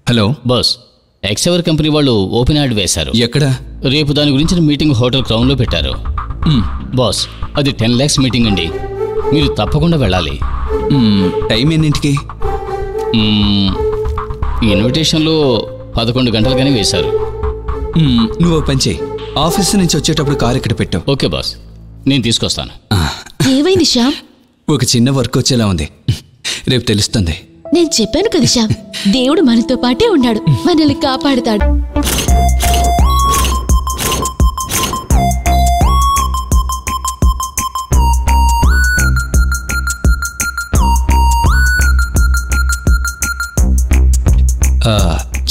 హలో బాస్, ఎక్సెవర్ కంపెనీ వాళ్ళు ఓపెన్ యాడ్ వేశారు. ఎక్కడ? రేపు దాని గురించి మీటింగ్ హోటల్ క్రౌన్లో పెట్టారు. బాస్, అది 10 lakhs మీటింగ్ అండి. మీరు తప్పకుండా వెళ్ళాలి. టైం ఎన్నింటికి? ఇన్విటేషన్లో 11 గంటలుగానే వేశారు. నువ్వు పని చేయి, ఆఫీస్ నుంచి వచ్చేటప్పుడు కారు ఇక్కడ పెట్టావు. ఓకే బాస్, నేను తీసుకొస్తాను. ఏమైంది శ్యామ్? ఒక చిన్న వర్క్ వచ్చేలా ఉంది. రేపు తెలుస్తుంది. నేను చెప్పాను కదా శ్యామ్, దేవుడు మనతో పాటే ఉన్నాడు. మనల్ని కాపాడుతాడు.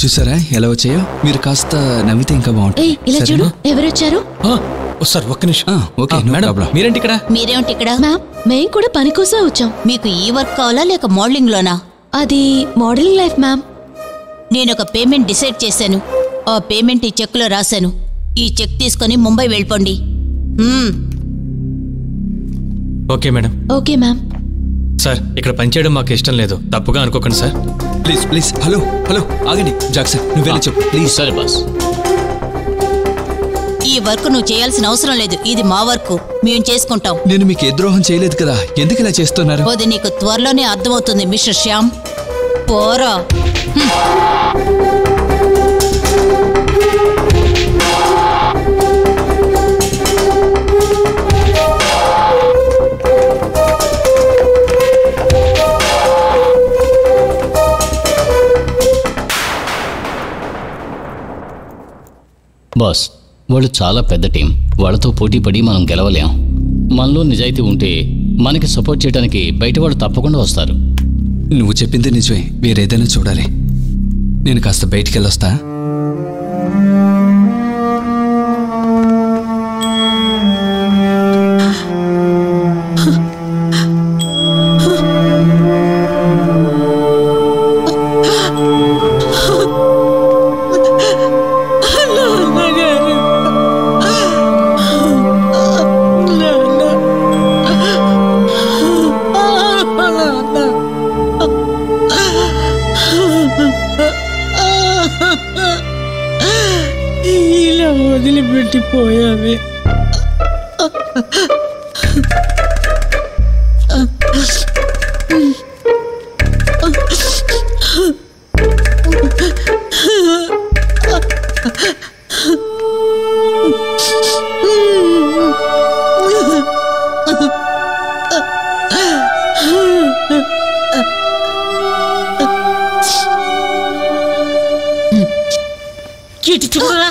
చూసారా ఎలా వచ్చాయో? మీరు కాస్త నవ్వితే ఇంకా బాగుంటుంది. ఇలా చూడు, ఎవరొచ్చారు? సార్ ఒక్క నిమిషం. ఓకే, మీరేంటి ఇక్కడ? మీరేమిటి ఇక్కడ? మ్యామ్, మేం కూడా పని కోసం వచ్చాం. మీకు ఈ వర్క్ కావాలా లేక మోడలింగ్ లోనా? అది మోడలింగ్ లైఫ్ మ్యామ్. నేను ఒక పేమెంట్ డిసైడ్ చేశాను. ఆ పేమెంట్ ఈ చెక్ లో రాశాను. ఈ చెక్ తీసుకొని ముంబై వెళ్ళిపోండి. Okay madam. Okay ma'am. Sir, ఇక్కడ పనిచేయడం మాకు ఇష్టం లేదు, తప్పుగా అనుకోకండి sir. Please please. Hello hello, ఆగండి. జాక్సన్, నువ్వు వెళ్ళి చెప్పు ప్లీజ్. సరే బాస్. ఈ వర్క్ నువ్వు చేయాల్సిన అవసరం లేదు. ఇది మా వర్క్, మేము చేసుకుంటాం. నేను మీకు ఏ ద్రోహం చేయలేదు కదా, ఎందుకు ఇలా చేస్తున్నారు? అది నీకు త్వరలోనే అర్థమవుతుంది మిస్టర్ శ్యామ్. పోరా. బాస్, వాళ్ళు చాలా పెద్ద టీం. వాళ్ళతో పోటీ పడి మనం గెలవలేం. మనలో నిజాయితీ ఉంటే మనకి సపోర్ట్ చేయడానికి బయట వాళ్ళు తప్పకుండా వస్తారు. నువ్వు చెప్పింది నిజమే. వేరేదైనా చూడాలి. నేను కాస్త బయటికి వెళ్ళొస్తా. ఇలా వదిలిపెట్టిపోయావి. ఇటు చూడరా,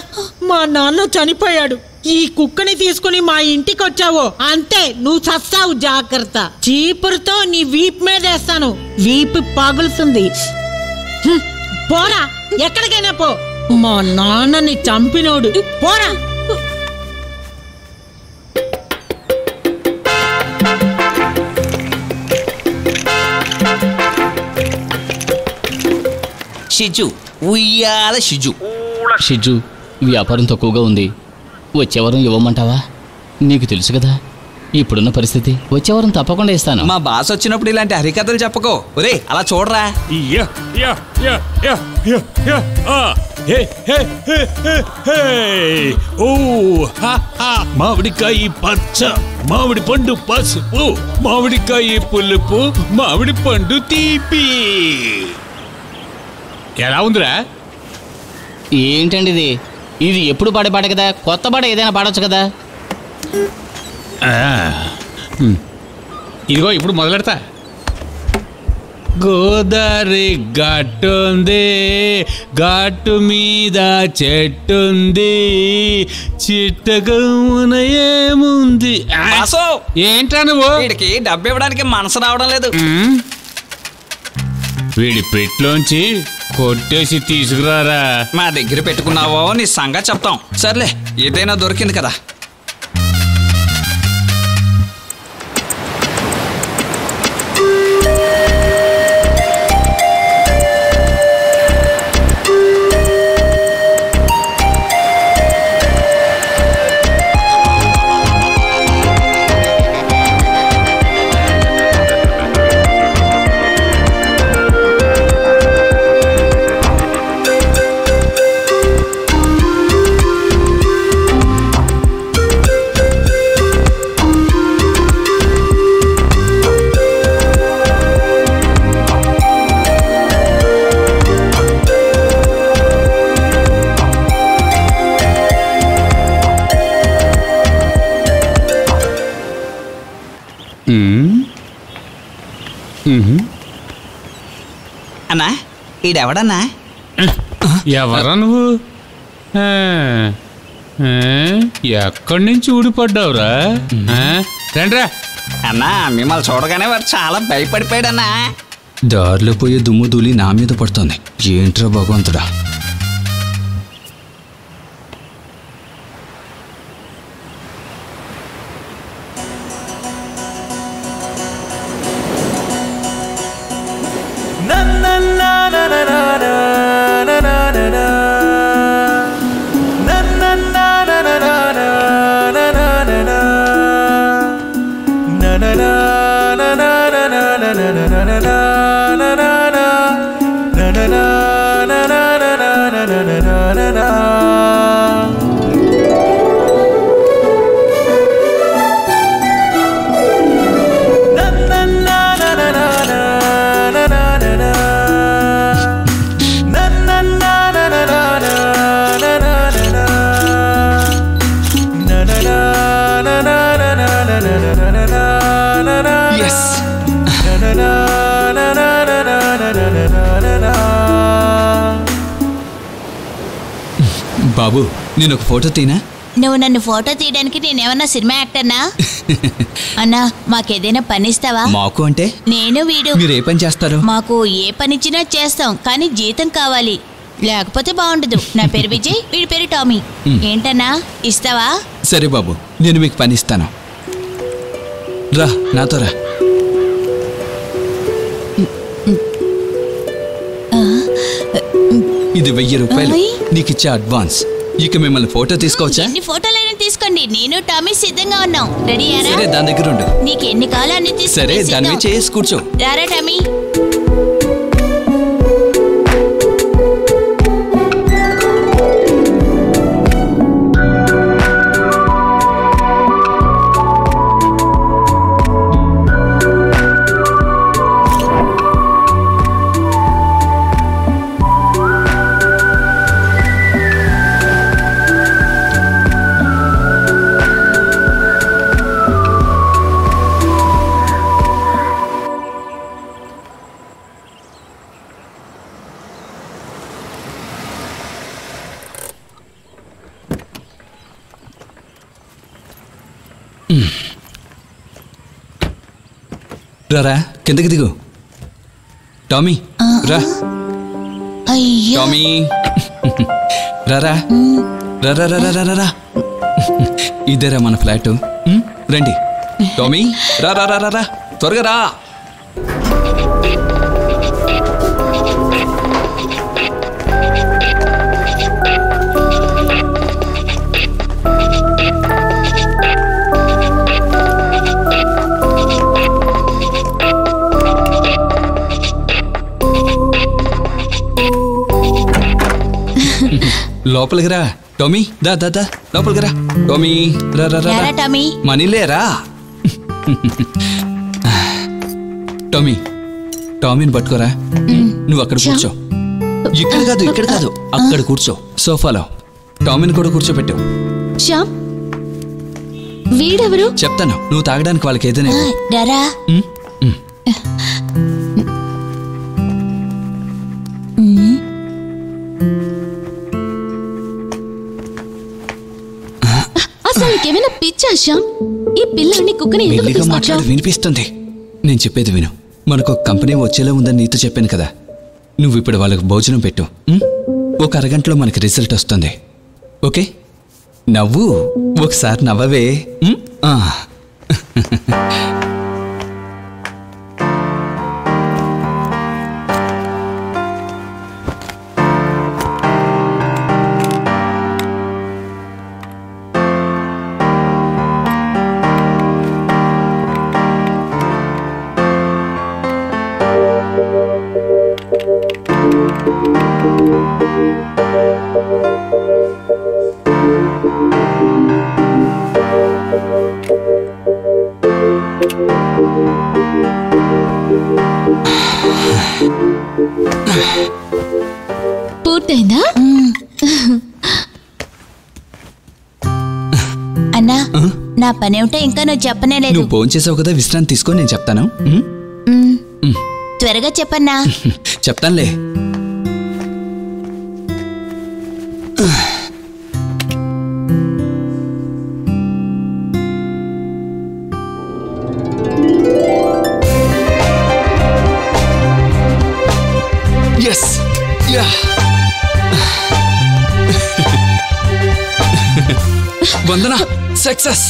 మా నాన్న చనిపోయాడు. ఈ కుక్కని తీసుకుని మా ఇంటికి వచ్చావు అంతే, నువ్వు చస్తావు. జాగ్రత్త. చీపురుతో నీ వీప్ మీద వేస్తాను, వీపు పగులుతుంది. పోరా, ఎక్కడికైనా పో. మా నాన్నని చంపినోడు. పోరా. షిజు, ఉయ్యాల షిజు. షిజు, వ్యాపారం తక్కువగా ఉంది. వచ్చేవారం ఇవ్వమంటావా? నీకు తెలుసు కదా ఇప్పుడున్న పరిస్థితి. వచ్చేవారం తప్పకుండా ఇస్తాను. మా బాస్ వచ్చినప్పుడు ఇలాంటి హరికథలు చెప్పకో. ఒరే అలా చూడరా. మామిడికాయ పచ్చ, మామిడి పండు పసుపు, మామిడికాయ పులుపు, మామిడి పండు తీపి. ఎలా ఉందిరా? ఏంటండి ఇది? ఇది ఎప్పుడు పాడే పాట కదా, కొత్త పాట ఏదైనా పాడొచ్చు కదా. ఇదిగో ఇప్పుడు మొదలెడతా. గోదావరి గట్టుంది, గట్టు మీద చెట్టుంది, చిట్టగమున ఏముంది. ఏంట్రా నువ్వు? వీడికి డబ్బు ఇవ్వడానికి మనసు రావడం లేదు. వీడి పెట్లోంచి కొట్టేసి తీసుకురారా. మా దగ్గర పెట్టుకున్నావో నీ సంగతి చెప్తాం. సర్లే, ఏదైనా దొరికింది కదా. అన్నా, ఈడెవడన్నా? ఎవరా నువ్వు? ఎక్కడి నుంచి ఊడిపడ్డావురా? రండ్రా. అన్నా, మిమ్మల్ని చూడగానే వాడు చాలా భయపడిపోయాడన్నా. దారిలో పోయే దుమ్ము ధూళి నా మీద పడుతుంది. ఏంట్రా భగవంతుడా. బాబు, నేను ఒక ఫోటో తీనా? నువ్వు నన్ను ఫోటో తీయడానికి నేనేమన్నా సినిమా యాక్టర్నా? అన్నా, మాకేదైనా పని ఇస్తావా? మాకు అంటే? నేను వీడు. మీరు ఏ పని చేస్తారు? మాకు ఏ పని ఇచ్చినా చేస్తాం, కానీ జీతం కావాలి, లేకపోతే బాగుండదు. నా పేరు విజయ్, వీడి పేరు టామీ. ఏంటన్నా, ఇస్తావా? సరే బాబు, నేను మీకు పని ఇస్తాను. రా, నాతో రా. ఇది 1000 రూపాయలు నీకిచ్చే అడ్వాన్స్. ఇక మిమ్మల్ని ఫోటో తీసుకోవచ్చా? ఎన్ని ఫోటోలైనా తీసుకోండి, నేను టామీ సిద్ధంగా ఉన్నాం. రెడీ? సరే, దాని దగ్గర ఉండు. నీకు ఎన్ని కావాలో అన్ని తీసుకో. సరే, దాని మీద చేసి కూర్చో. రారా టామీ. రా, కిందకి దిగు. టామీ, రా. టామీ, రా. ఇదేరా మన ఫ్లాట్. రండి. టామీ, రా, త్వరగా రా. లోపలికి రా టామీ. దా లోపలికి రా టామీ. రా టామీ. మనీలేరా. టామీని పట్టుకోరా. నువ్వు అక్కడ కూర్చో. ఇక్కడ కాదు అక్కడ కూర్చో, సోఫాలో. టామీని కూడా కూర్చోపెట్టు. శ్యామ్, వీడెవరు? చెప్తాను, నువ్వు తాగడానికి వాళ్ళకి ఏదైనా ఇవ్వు. రారా. అసలు నీకేమైనా పిచ్చా శ్యామ్? ఈ పిల్లని కుక్కని ఎందుకు మెల్లిగా తీసుకొచ్చావు? మాట్లాడు, వినిపిస్తుంది. నేను చెప్పేది విను. మనకు ఒక కంపెనీ వచ్చేలా ఉందని నీతో చెప్పాను కదా. నువ్వు ఇప్పుడు వాళ్ళకి భోజనం పెట్టు. ఒక అరగంటలో మనకి రిజల్ట్ వస్తుంది. ఓకే? నవ్వు, ఒకసారి నవ్వవే. పూర్తయిందా? అన్నా, నా పనేమిటో ఇంకా నువ్వు చెప్పనే లేదు. నువ్వు ఫోన్ చేసావు కదా, విశ్రాంతి తీసుకో, నేను చెప్తాను. త్వరగా చెప్పన్నా. చెప్తానులే. వందన, సక్సెస్.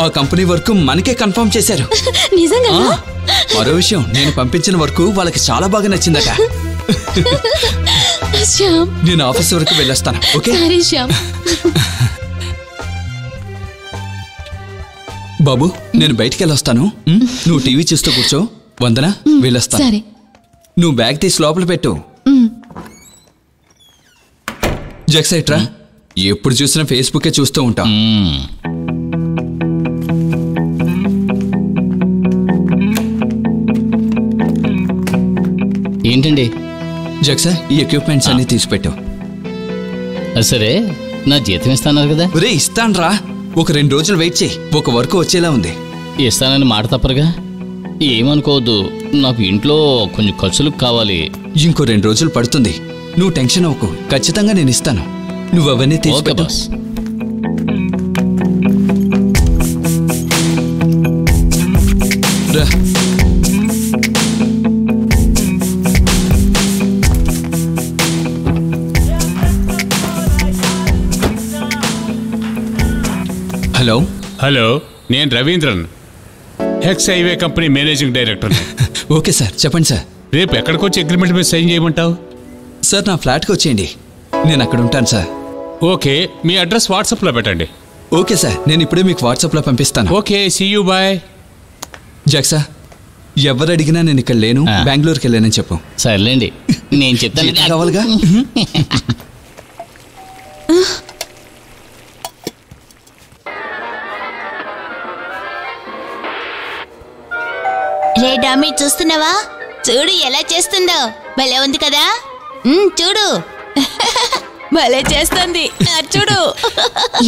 ఆ కంపెనీ వర్క్ మనకే కన్ఫర్మ్ చేశారు. నిజంగా? మరో విషయం, నేను పంపించిన వర్క్ వాళ్ళకి చాలా బాగా నచ్చిందట. శ్యామ్, నేను ఆఫీస్ వరకు వెళ్ళొస్తాను. ఓకే? సరే శ్యామ్. బాబు, నేను బయటికి వెళ్ళొస్తాను. నువ్వు టీవీ చూస్తూ కూర్చో. వందన, వెళ్ళొస్తాను. సరే. నువ్వు బ్యాగ్ తీసి లోపల పెట్టు. జక్సైట్రా, ఎప్పుడు చూసినా ఫేస్బుకే చూస్తూ ఉంటాం. ఏంటండి? జక్సా, ఈ ఎక్విప్మెంట్స్ అన్ని తీసిపెట్టు. సరే, నా జీతం ఇస్తాన్నారు కదా? రే, ఇస్తాన్రా. ఒక 2 రోజులు వెయిట్ చేయి. ఒక వర్క్ వచ్చేలా ఉంది. ఇస్తానని మాట తప్పరుగా? ఏమనుకోవద్దు, నాకు ఇంట్లో కొంచెం ఖర్చులకు కావాలి. ఇంకో 2 రోజులు పడుతుంది. నువ్వు టెన్షన్ అవ్వకు, ఖచ్చితంగా నేను ఇస్తాను. నువ్వు అవన్నీ తీసిపెట్టు. రా. హలో. హలో, నేను Ravindran, hex highway company managing director. Okay sir, చెప్పండి సార్. రేపు ఎక్కడికి వచ్చి అగ్రిమెంట్ మీద సైన్ చేయమంటావు? సార్, నా ఫ్లాట్కి వచ్చేయండి, నేను అక్కడ ఉంటాను సార్. ఓకే, మీ అడ్రస్ వాట్సాప్లో పెట్టండి. ఓకే సార్, నేను ఇప్పుడే మీకు వాట్సాప్లో పంపిస్తాను. Okay, see you, bye. జక్సా, ఎవరు అడిగినా నేను ఇక్కడ లేను, బెంగళూరుకి వెళ్ళానని చెప్పు. సర్లేండి, నేను చెప్తాను. కావాలిగా? రే డామీ, చూస్తున్నావా? చూడు ఎలా చేస్తుందో. భలే ఉంది కదా? చూడు. భలే చేస్తుంది, చూడు.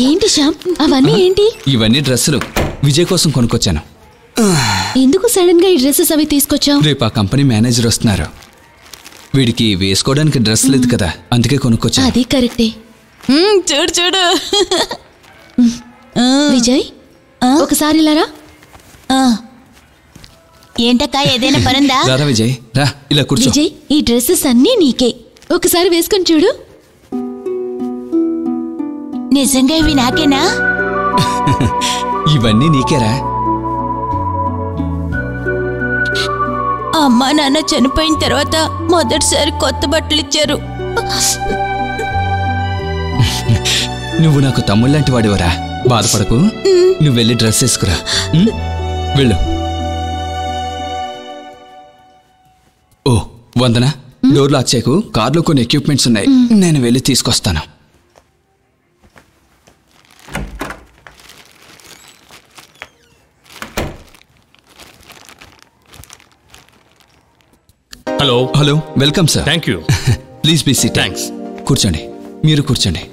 ఏంటి శ్యామ్, అవన్నీ ఏంటి? ఇవన్నీ డ్రెస్సులు విజయ్ కోసం కొనుక్కొచ్చాను. ఎందుకు సడన్ గా ఈ డ్రెస్సెస్ అవి తీసుకొచ్చావు? రేపు ఆ కంపెనీ మేనేజర్ వస్తున్నారు. వీడికి వేసుకోవడానికి డ్రెస్ లేదు కదా, అందుకే కొనుక్కొచ్చాను. అది కరెక్టే. చూడు చూడు. విజయ్, ఒకసారి ఇలా రా. ఏంటక్క, ఏదైనా పనుందా? రారా విజయ్, రా, ఇలా కూర్చో. విజయ్, ఈ డ్రెస్సెస్ అన్నీ నీకే. ఒకసారి వేసుకొని చూడు. నిజంగా ఇవి నాకేనా? ఇవన్నీ నీకేరా. అమ్మా నాన్న చనిపోయిన తర్వాత మొదటిసారి కొత్త బట్టలు ఇచ్చారు. నువ్వు నాకు తమ్ముళ్ళంటి వాడివరా, బాధపడకు. నువ్వు వెళ్ళి డ్రెస్ వేసుకురా. వెళ్ళు. ఓ వందన, డోర్ లాక్ చేయకు, కార్లో కొన్ని ఎక్విప్మెంట్స్ ఉన్నాయి, నేను వెళ్ళి తీసుకొస్తాను. Hello. Hello, welcome sir. Thank you. Please be seat. Thanks. కూర్చోండి, మీరు కూర్చోండి.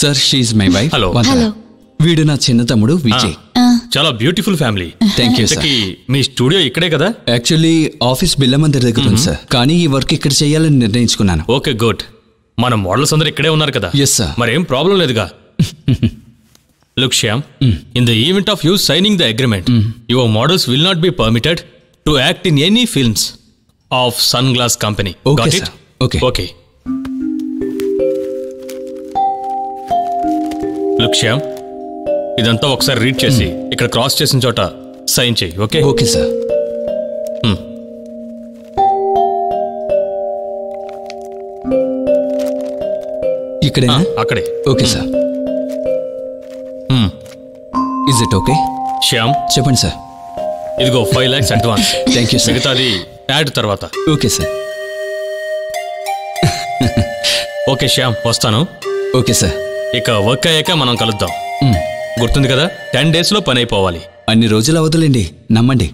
Sir she's my wife. Hello. Hello. వీడు నా చిన్న తమ్ముడు విజయ్. చాలా beautiful family. Thank you sir. మీ స్టూడియో ఇక్కడే కదా? యాక్చువల్లీ ఆఫీస్ బిల్లమందరి దగ్గర ఉంది సార్, కానీ ఈ వర్క్ ఇక్కడ చేయాలని నిర్ణయించుకున్నాను. Okay good. మన మోడల్స్ అందరు ఇక్కడే ఉన్నారు కదా? Yes sir. మరేం ప్రాబ్లం లేదుగా. Look, Shyam, in the event of you signing the agreement, your models will not be permitted to act in any films of Sunglass Company. Okay, Got it? sir. Okay. Okay. Look, Shyam, ఇదంతా ఒకసారి read చేసి ఇక్కడ cross చేసిన చోట sign చేయి. Okay? Okay sir. ఇక్కడే? అక్కడే. Okay sir. Is it okay? Shyam చెప్పండి సార్. ఇదిగో 5 lakhs advance. Thank you sir. మిగతాది యాడ్ తర్వాత. Okay sir. ఓకే శ్యామ్, వస్తాను. Okay sir. ఇక వర్క్ అయ్యాక మనం కలుద్దాం. గుర్తుంది కదా? 10 days లో పని అయిపోవాలి. అన్ని రోజులు అవదులేండి, నమ్మండి.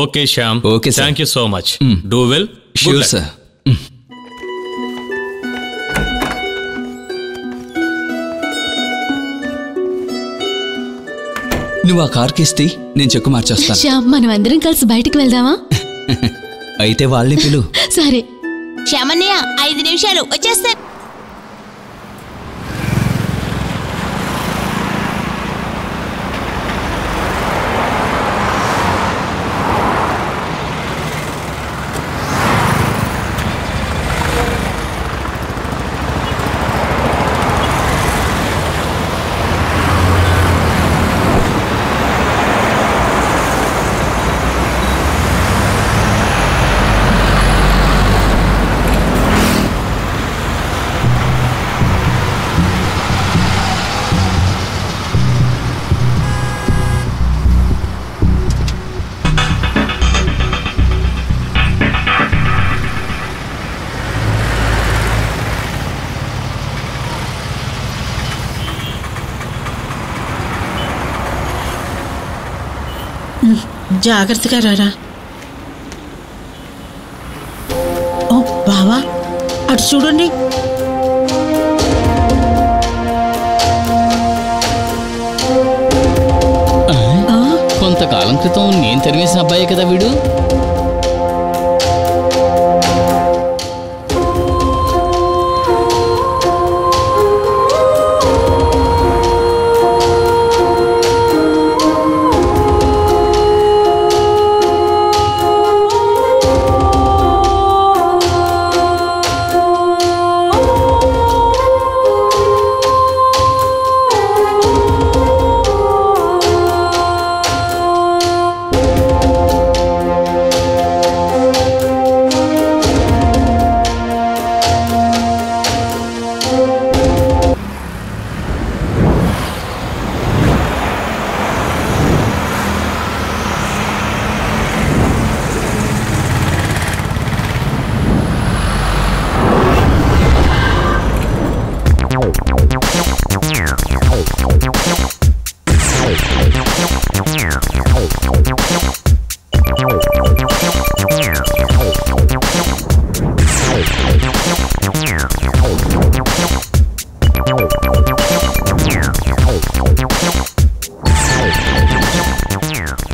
Okay Shyam. Okay sir. Thank you so much. Do well. Sure sir. నువ్వు ఆ కార్కి ఇస్తే నేను చెక్కు మార్చేస్తాను. శ్యామ్, మనం అందరం కలిసి బయటికి వెళ్దామా? అయితే వాళ్ళని పిలు. సరే. శ్యామన్నయ్య 5 నిమిషాలు వచ్చేస్తా. జాగ్రత్తగా రారా. ఓ బావా, అటు చూడండి. కొంతకాలం క్రితం నేను తరివేసిన అబ్బాయే కదా వీడు.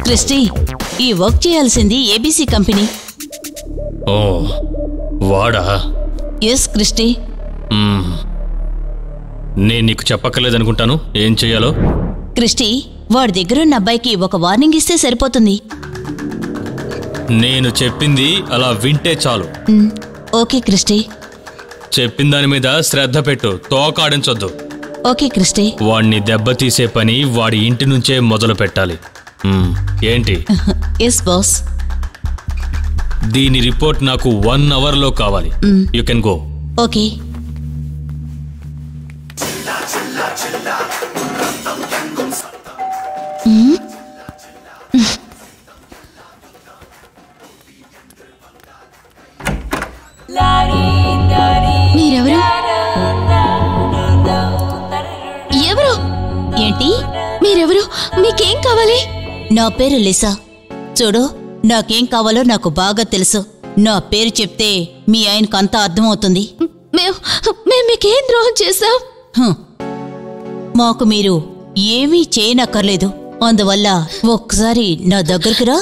క్రిస్టీ, ఈ వర్క్ చేయాల్సింది ఏబీసీ కంపెనీ. ఓ వాడా? Yes Christy. నేను నీకు చెప్పక్కర్లేదనుకుంటాను ఏం చెయ్యాలో. క్రిస్టీ, వాడి దగ్గరున్న అబ్బాయికి ఒక వార్నింగ్ ఇస్తే సరిపోతుంది. నేను చెప్పింది అలా వింటే చాలు. Okay Christy. చెప్పిన దాని మీద శ్రద్ధ పెట్టు, తోకాడించొద్దు. Okay Christie. వాడిని దెబ్బతీసే పని వాడి ఇంటి నుంచే మొదలు పెట్టాలి. ఏంటి? Yes boss. దీని రిపోర్ట్ నాకు 1 hour లో కావాలి. You can go. ఓకే. మీరెవరు? ఎవరు? ఏంటి? మీరెవరు? మీకేం కావాలి? నా పేరు లిసా. చూడు, నాకేం కావాలో నాకు బాగా తెలుసు. నా పేరు చెప్తే మీ ఆయనకు అంతా అర్థమవుతుంది. మేము మీకేం ద్రోహం చేశాం? మాకు మీరు ఏమీ చేయనక్కర్లేదు. అందువల్ల ఒక్కసారి నా దగ్గరికి రా.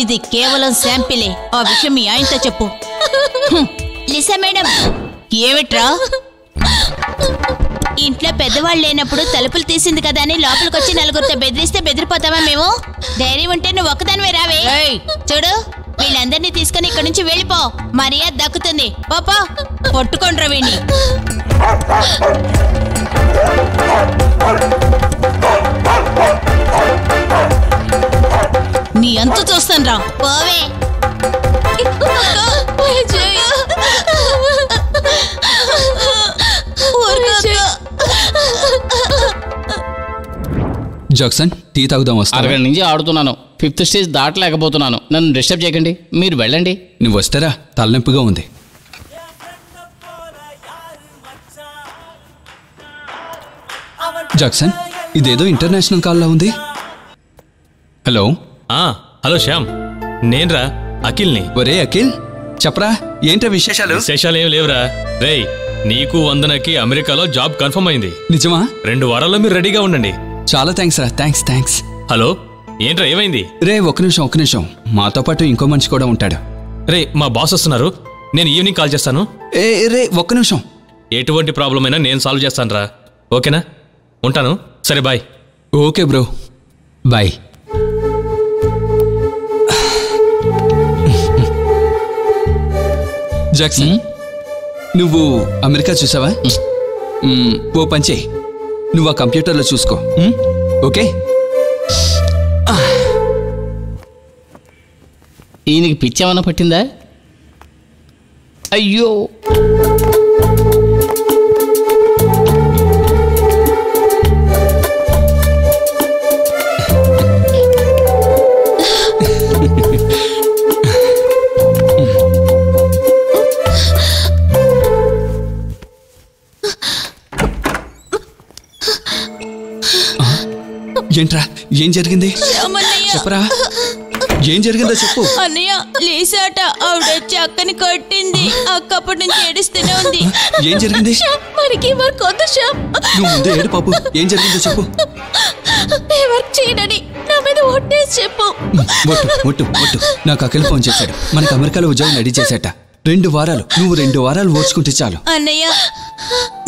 ఇది కేవలం శాంపిలే. ఆ విషయం మీ ఆయనతో చెప్పు. లిసా మేడం, ఏమిట్రా? ఇంట్లో పెద్దవాళ్ళు లేనప్పుడు తలుపులు తీసింది కదా అని లోపలికొచ్చి నలుగురితో బెదిరిస్తే బెదిరిపోతావా మేము? ధైర్యం ఉంటే నువ్వు ఒక్కదానివే రావే. చూడు, వీళ్ళందరినీ తీసుకుని ఇక్కడి నుంచి వెళ్ళిపో. మర్యాద దక్కుతుంది. పాపా, పట్టుకోండ్రా వీణ్ణి. నీ అంత చూస్తాను రా. పోవే. జాక్సన్, టీ తాగుదాం. వస్తా. అరగంట నుంచి ఆడుతున్నాను. 5th stage దాటలేకపోతున్నాను. నన్ను డిస్టర్బ్ చేయకండి. మీరు వెళ్ళండి. నువ్వు వస్తారా? తలనొప్పిగా ఉంది. జాక్సన్, ఇదేదో ఇంటర్నేషనల్ కాల్లా ఉంది. హలో. హలో శ్యామ్, నేనురా అఖిల్ని. ఒరే అఖిల్, చెప్పరా, ఏంటో విశేషాలు? విశేషాలు ఏం లేవురా. రేయ్, నీకు వందనకి అమెరికాలో జాబ్ కన్ఫర్మ్ అయింది. నిజమా? 2 వారాల్లో మీరు రెడీగా ఉండండి. చాలా థ్యాంక్స్ రా. థ్యాంక్స్. హలో, ఏంట్రా ఏమైంది? రే ఒక్క నిమిషం. మాతో పాటు ఇంకో మనిషి కూడా ఉంటాడు. రే, మా బాస్ వస్తున్నారు. నేను ఈవినింగ్ కాల్ చేస్తాను. రే ఒక్క నిమిషం. ఎటువంటి ప్రాబ్లం అయినా నేను సాల్వ్ చేస్తాను రా. ఓకేనా? ఉంటాను. సరే, bye. Okay bro, bye. Jackson, నువ్వు అమెరికా చూసావా? ఓ పంచే, నువ్వు ఆ కంప్యూటర్లో చూసుకో. ఓకే? ఈయనకి పిచ్చేమన్నా పట్టిందా? అయ్యో, ఏంట్రా, ఏం జరిగింది? చెప్పరా, ఏం జరిగిందో చెప్పు. అన్నయ్య, లీసాట ఆవిడొచ్చి అక్కని కొట్టింది. అక్కప్పటి నుంచి ఏడుస్తూనే ఉంది. ఏం జరిగింది? మనకి వర్క్ వద్దు శ్యామ్. నువ్వు ముందే ఏడు పాపు. ఏం జరిగిందో చెప్పు. వర్క్ చేయనని నా మీద ఒట్టేసి చెప్పు. ఒట్టు. నాకు అఖిల్ ఫోన్ చేశాడు. మనకి అమెరికాలో ఉద్యోగం రెడీ చేశాట. 2 వారాలు. నువ్వు 2 వారాలు ఓర్చుకుంటే చాలు. అన్నయ్య,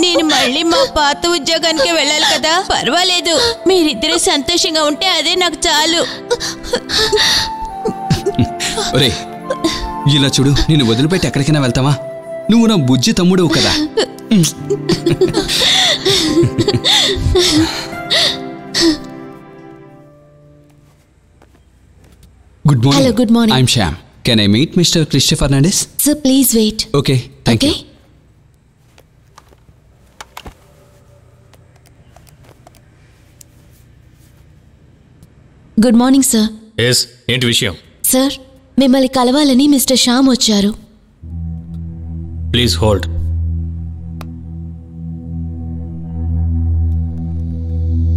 నేను మళ్ళీ మా పాత ఉద్యోగానికి వెళ్ళాలి కదా. పర్వాలేదు, మీరిద్దరూ సంతోషంగా ఉంటే అదే నాకు చాలు. ఒరే, ఇలా చూడు, నిన్ను వదిలిపెట్టి ఎక్కడికైనా వెళ్తావా? నువ్వు నా బుజ్జి తమ్ముడు కదా. Good morning. Hello, good morning. I'm Shyam. Can I meet Mr. Christopher Fernandez? Sir, please wait. Okay, thank you. Good morning sir. Yes, ఏంటి విషయం? సార్, మిమ్మల్ని కలవాలని మిస్టర్ శ్యామ్ వచ్చారు. Please hold.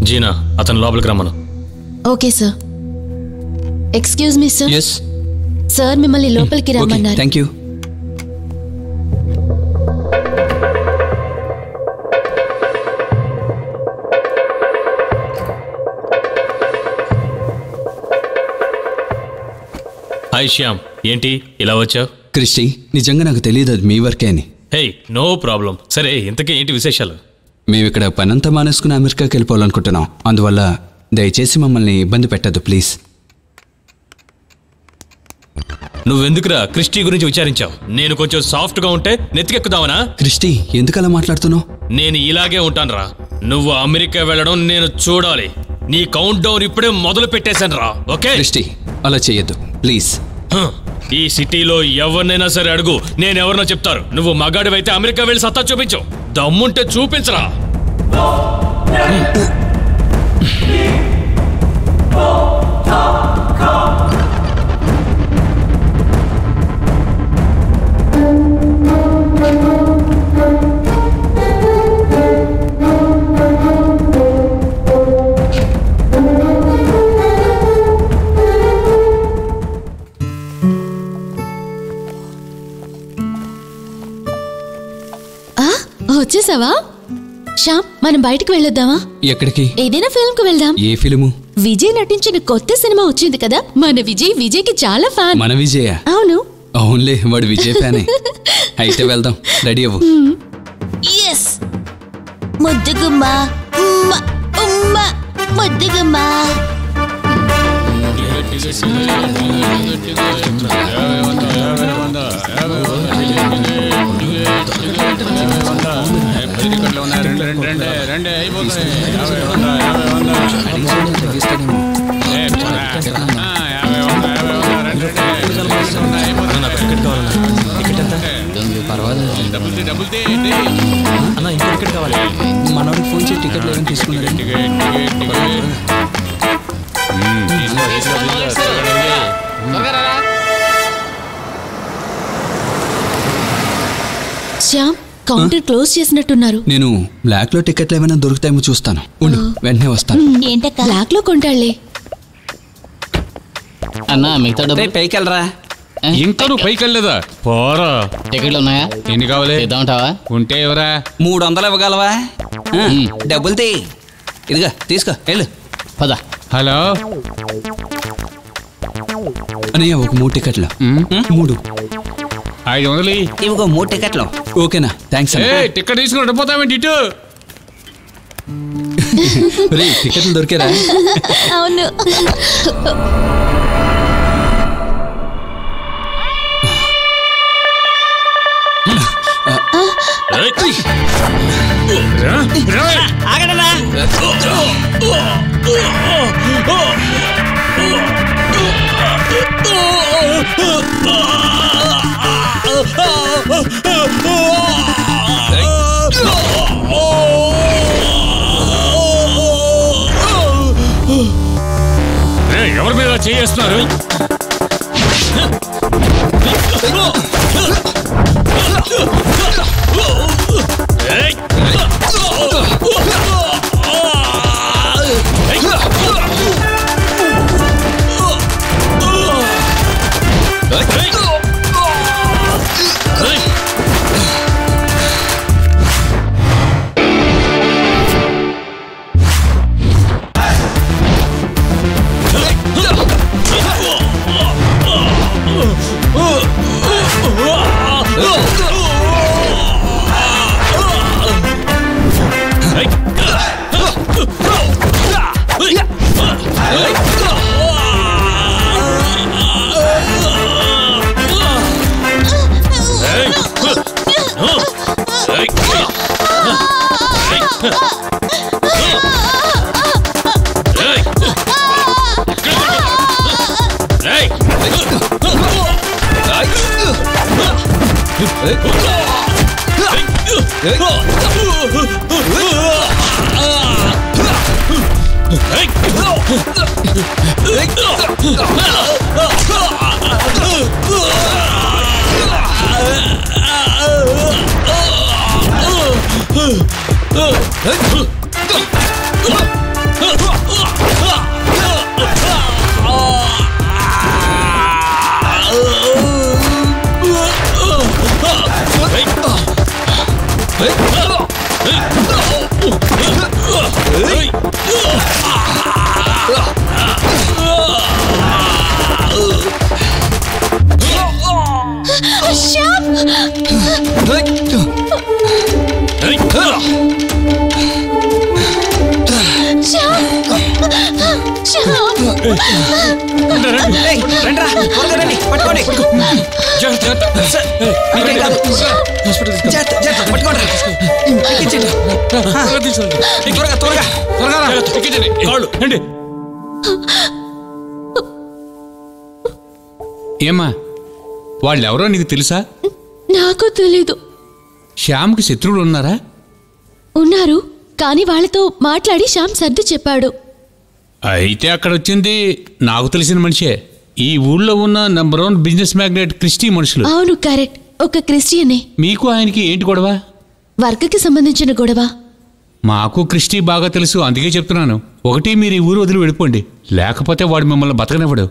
జీనా, అతను లోపలికి రమ్మను. Okay sir. Excuse me sir. Yes sir, మిమ్మల్ని లోపలికి రమ్మన్నారు. Thank you. హాయ్ శ్యామ్, ఏంటి ఇలా వచ్చావు? క్రిస్టి, నిజంగా నాకు తెలియదు అది మీ వర్కే అని. హే, నో ప్రాబ్లం. సరే, ఇంతకీ ఏంటి విశేషాలు? మేము ఇక్కడ పనంతా మానేసుకుని అమెరికాకి వెళ్ళిపోవాలనుకుంటున్నాం. అందువల్ల దయచేసి మమ్మల్ని ఇబ్బంది పెట్టద్దు ప్లీజ్. నువ్వెందుకురా క్రిస్టి గురించి విచారించావు? నేను కొంచెం సాఫ్ట్ గా ఉంటే నెత్తికెక్కుదావనా? క్రిస్టి, ఎందుకలా మాట్లాడుతున్నావు? నేను ఇలాగే ఉంటానురా. నువ్వు అమెరికా వెళ్ళడం నేను చూడాలి. నీ కౌంట్ డౌన్ ఇప్పుడే మొదలు పెట్టేశాను రా. ఓకే క్రిస్టి, అలా చేయొద్దు ప్లీజ్. ఈ సిటీలో ఎవరినైనా సరే అడుగు, నేనెవరినో చెప్తారు. నువ్వు మగాడివైతే అమెరికా వెళ్ళి సత్తా చూపించు. దమ్ముంటే చూపించరా. వచ్చేసావా? శ్యామ్, మనం బయటికి వెళ్ళొద్దామా? ఎక్కడికి? ఏదైనా ఫిల్మ్ కు వెళ్దాం. ఏ ఫిల్ము? విజయ్ నటించిన కొత్త సినిమా వచ్చింది కదా, మన విజయ్కి చాలా ఫ్యాన్. మన విజయ? అవును. అవునులే, వాడు విజయ్ ఫ్యానే. అయితే వెళ్దాం, రెడీ అవ్వు. ఎస్ ముద్దుగుమ్మ ఉమ్మ ఉమ్మ ముద్దుగుమ్మ. మనోడికి ఫోన్ చేసి టికెట్ లేదని తీసుకున్నాడు. శ్యామ్, కౌంటర్ క్లోజ్ చేసినట్టున్నారు. నేను బ్లాక్ లో టికెట్లు ఏమైనా దొరుకుతాయేమో చూస్తాను. ఉండు, వెంటనే వస్తాను. ఏంటక్క? బ్లాక్ లో కొంటాళ్లే. అన్నా మిగతా డబ్బు పైకి వెళ్ళరా. ఇంకా నువ్వు పైకి వెళ్ళలేదా? పోరా. టికెట్లు ఉన్నాయా? ఎన్ని కావాలి? ఇద్దామంటావా? ఉంటే ఎవరా? 300 ఇవ్వగలవా? డబ్బులు తీ. ఇదిగా తీసుకో, వెళ్ళు. పద. హలో అన్నయ్య, ఒక 3 టికెట్లు. 3. 500. ఇవిగో 3 టికెట్లు. ఓకేనా? థ్యాంక్స్. టికెట్ తీసుకుని పోతామేంటి ఇటు? టికెట్లు దొరికారా? అవును. ఆగడరా. ఎవరి మీద చేస్తున్నారు? ఏమ్మా, వాళ్ళెవరో నీకు తెలుసా? నాకు తెలీదు. శ్యామ్కి శత్రువులు ఉన్నారా? ఉన్నారు, కానీ వాళ్ళతో మాట్లాడి శ్యామ్ సర్ది చెప్పాడు. అయితే అక్కడ వచ్చింది నాకు తెలిసిన మనిషే. ఈ ఊళ్ళో ఉన్న నంబర్ 1 బిజినెస్ మ్యాగ్నెట్ క్రిస్టీ మనుషులు. అవును, కరెక్ట్. ఒక క్రిస్టియనే. మీకు ఆయనకి ఏంటి గొడవ? వర్క్కి సంబంధించిన గొడవ. మాకు క్రిస్టీ బాగా తెలుసు, అందుకే చెప్తున్నాను. ఒకటి మీరు ఈ ఊరు వదిలి వెళ్ళిపోండి, లేకపోతే వాడు మిమ్మల్ని బతకనివ్వడు.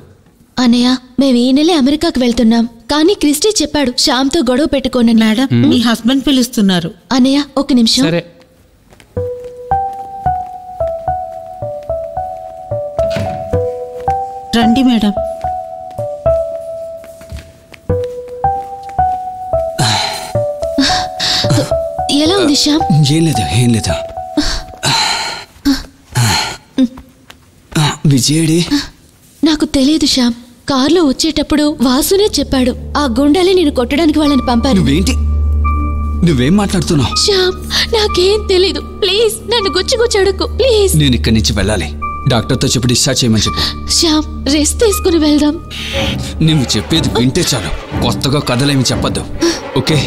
అన్నయ్య మేము ఈ నెలే అమెరికాకు వెళ్తున్నాం. కానీ క్రిస్టీ చెప్పాడు శ్యామ్తో గొడవ పెట్టుకోనని. మేడం మీ హస్బెండ్ పిలుస్తున్నారు. అన్నయ్య ఒక నిమిషం. సరే. రండి మేడం. ఎలా ఉంది శ్యామ్? ఏం లేదు. విజయడి నాకు తెలియదు శ్యామ్. కార్లో వచ్చేటప్పుడు వాసునే చెప్పాడు ఆ గుండాలే నేను కొట్టడానికి వాళ్ళని పంపారు. నువ్వేం మాట్లాడుతున్నావు? శ్యామ్ నాకేం తెలీదు. ప్లీజ్ నన్ను గుచ్చుగుచ్చడుకు ప్లీజ్. నేను ఇక్కడి నుంచి వెళ్ళాలి. డాక్టర్తో చెప్పి డిశ్చార్జ్ చేయమని చెప్పు. శ్యామ్ రెస్ట్ తీసుకుని వెళ్దాం. నువ్వు చెప్పేది వింటే చాలు. కొత్తగా కథలేమి చెప్పొద్దు, ఓకే?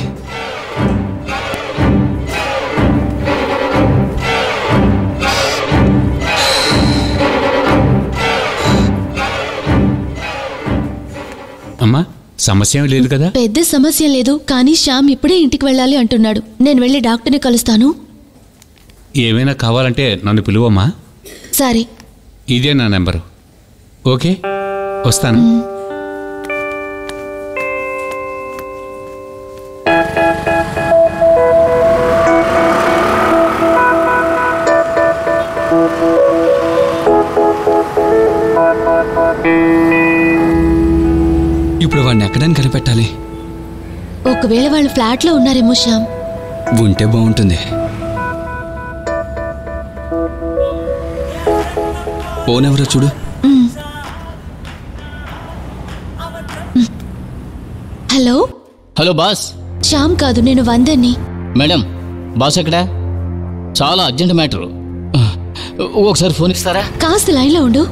అమ్మా సమస్య ఏం లేదు కదా? పెద్ద సమస్య లేదు, కానీ శ్యామ్ ఇప్పుడే ఇంటికి వెళ్ళాలి అంటున్నాడు. నేను వెళ్ళి డాక్టర్ని కలుస్తాను. ఏమైనా కావాలంటే నన్ను పిలువమ్మా. సరే. ఇదే నా నెంబరు. ఓకే వస్తాను. ఇప్పుడు వాడిని ఎక్కడానికి కనిపెట్టాలి? ఒకవేళ వాళ్ళు ఫ్లాట్లో ఉన్నారేమో శ్యామ్. ఉంటే బాగుంటుంది. ఫోన్ ఎవరో చూడు. హలో. Hello boss. శ్యామ్ కాదు, నేను వందన్ని. మేడం బాస్ ఎక్కడా? చాలా అర్జెంట్ మ్యాటరు. ఒకసారి ఫోన్ ఇస్తారా? కాస్త లైన్లో ఉండు.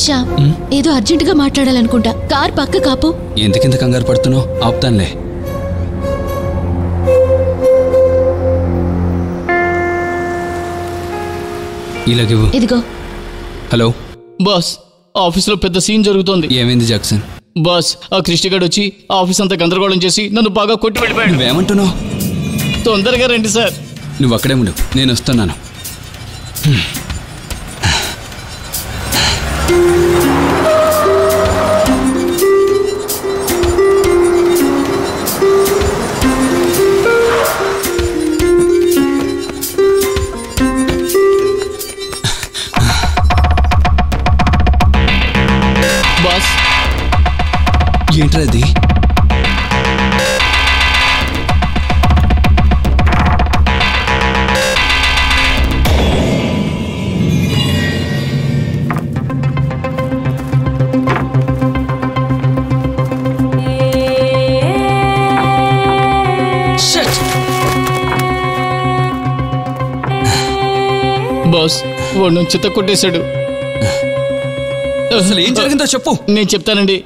శ్యామ్ ఏదో అర్జెంటుగా మాట్లాడాలనుకుంటా. కార్ పక్క కాపు. ఎందుకింత కంగారు పడుతున్నావు? ఆపుతానులే. ఇలాగివ్వు. ఇదిగో. హలో బాస్, ఆఫీస్లో పెద్ద సీన్ జరుగుతోంది. ఏమైంది జాక్సన్? బాస్, ఆ క్రిస్టిగాడు వచ్చి ఆఫీస్ అంతా గందరగోళం చేసి నన్ను బాగా కొట్టి వెళ్ళిపోయాడు. నువ్వేమంటున్నావు? తొందరగా రండి సార్. నువ్వు అక్కడే ఉండు, నేను వస్తున్నాను. బాస్ ఏంట్రా అది? బాస్, వాడు నన్ను చిత్త కొట్టేశాడు. అసలు ఏం జరిగిందో చెప్పు. నేను చెప్తానండి.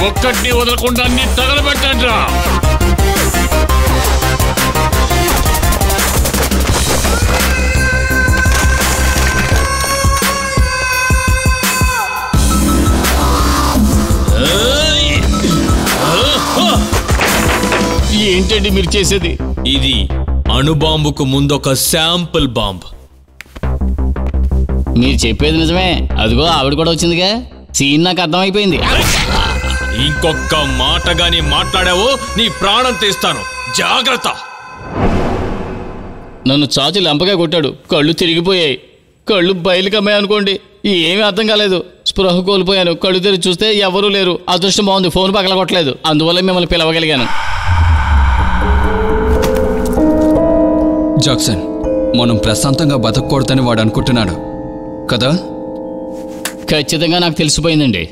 ఒక్కటిని వదలకుండా అన్ని తగలబెట్టండి రా. ఏంటండి మీరు చేసేది? ఇది అణుబాంబుకు ముందొక శాంపుల్ బాంబ్. మీరు చెప్పేది నిజమే. అదిగో ఆవిడ కూడా వచ్చిందిగా. సీన్ నాకు అర్థమైపోయింది. ఇంకొక మాట గాని మాట్లాడావో నీ ప్రాణం తీస్తాను, జాగ్రత్త. నన్ను చాచి లంపగా కొట్టాడు. కళ్ళు తిరిగిపోయాయి. కళ్ళు బయలు కమ్మాయి అనుకోండి. ఏమీ అర్థం కాలేదు. స్పృహ కోల్పోయాను. కళ్ళు తెరిచి చూస్తే ఎవరూ లేరు. అదృష్టం బాగుంది, ఫోన్ పగలగొట్టలేదు. అందువల్ల మిమ్మల్ని పిలవగలిగాను. జాక్సన్, మనం ప్రశాంతంగా బతకూడదని వాడు అనుకుంటున్నాడు కదా? ఖచ్చితంగా నాకు తెలిసిపోయిందండి.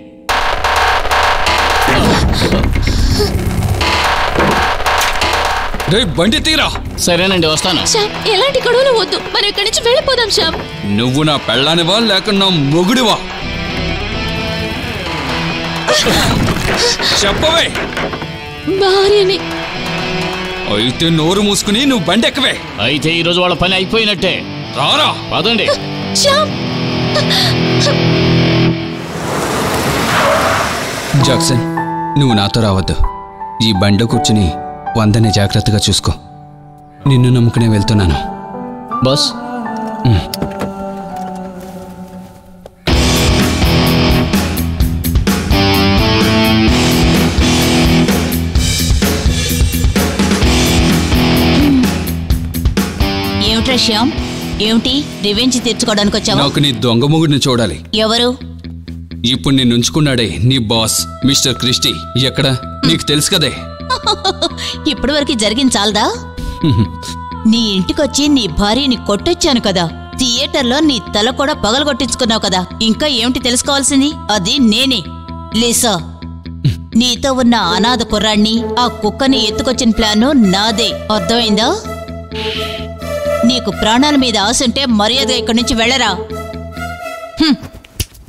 బండి తీరా. సరేనండి, వస్తాను. శ్యామ్, ఎలాంటి గొడవలు వద్దు. మనం ఇక్కడి నుంచి వెళ్ళిపోదాం శ్యామ్. నువ్వు నా పెళ్ళానివా లేక నా మొగుడివా? చెప్పవే. భార్యని. అయితే నోరు మూసుకుని నువ్వు బండి ఎక్కవే. అయితే ఈరోజు వాళ్ళ పని అయిపోయినట్టే. రారా. పదండి. శ్యామ్. జాక్సన్, నువ్వు నాతో రావద్దు. ఈ బండిలో కూర్చుని వందని జాగ్రత్తగా చూసుకో. నిన్ను నమ్ముకునే వెళ్తున్నాను. బస్. ఏమిట్రా శ్యామ్, ఏమిటి రివెంజ్ తీర్చుకోవడానికి వచ్చావా? నాకు నీ దొంగ మొగుడిని చూడాలి. ఎవరు? ఇప్పుడు నేను ఉంచుకున్నాడే నీ బాస్ మిస్టర్ క్రిస్టీ. ఎక్కడ నీకు తెలుసు కదే. ఇప్పటి వరకు జరిగింది చాలదా? నీ ఇంటికొచ్చి నీ భార్యని కొట్టొచ్చాను కదా, థియేటర్లో నీ తల కూడా పగలగొట్టించుకున్నావు కదా, ఇంకా ఏమిటి తెలుసుకోవాల్సింది? అది నేనే లీసా. నీతో ఉన్న అనాథ కుర్రాన్ని, ఆ కుక్కని ఎత్తుకొచ్చిన ప్లాను నాదే. అర్థమైందా? నీకు ప్రాణాల మీద ఆశుంటే మర్యాదగా ఇక్కడి నుంచి వెళ్ళరా.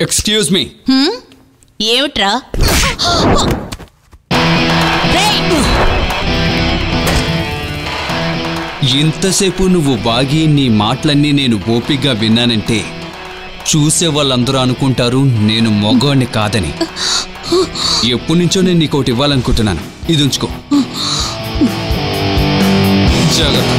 Excuse me. ఏమిట్రా? ఇంతసేపు నువ్వు బాగి నీ మాటలన్నీ నేను ఓపిగ్గా విన్నానంటే చూసే వాళ్ళందరూ అనుకుంటారు నేను మగవాణ్ణి కాదని. ఎప్పటి నుంచో నేను నీకు ఒకటి ఇవ్వాలనుకుంటున్నాను. ఇది ఉంచుకో. జాగ్రత్త.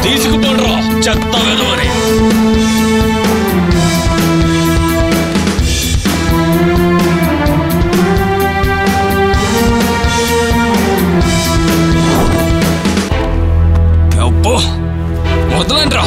తీసుకుపోడ్రా చెత్త వెదవని. అబ్బో వదలండ్రా.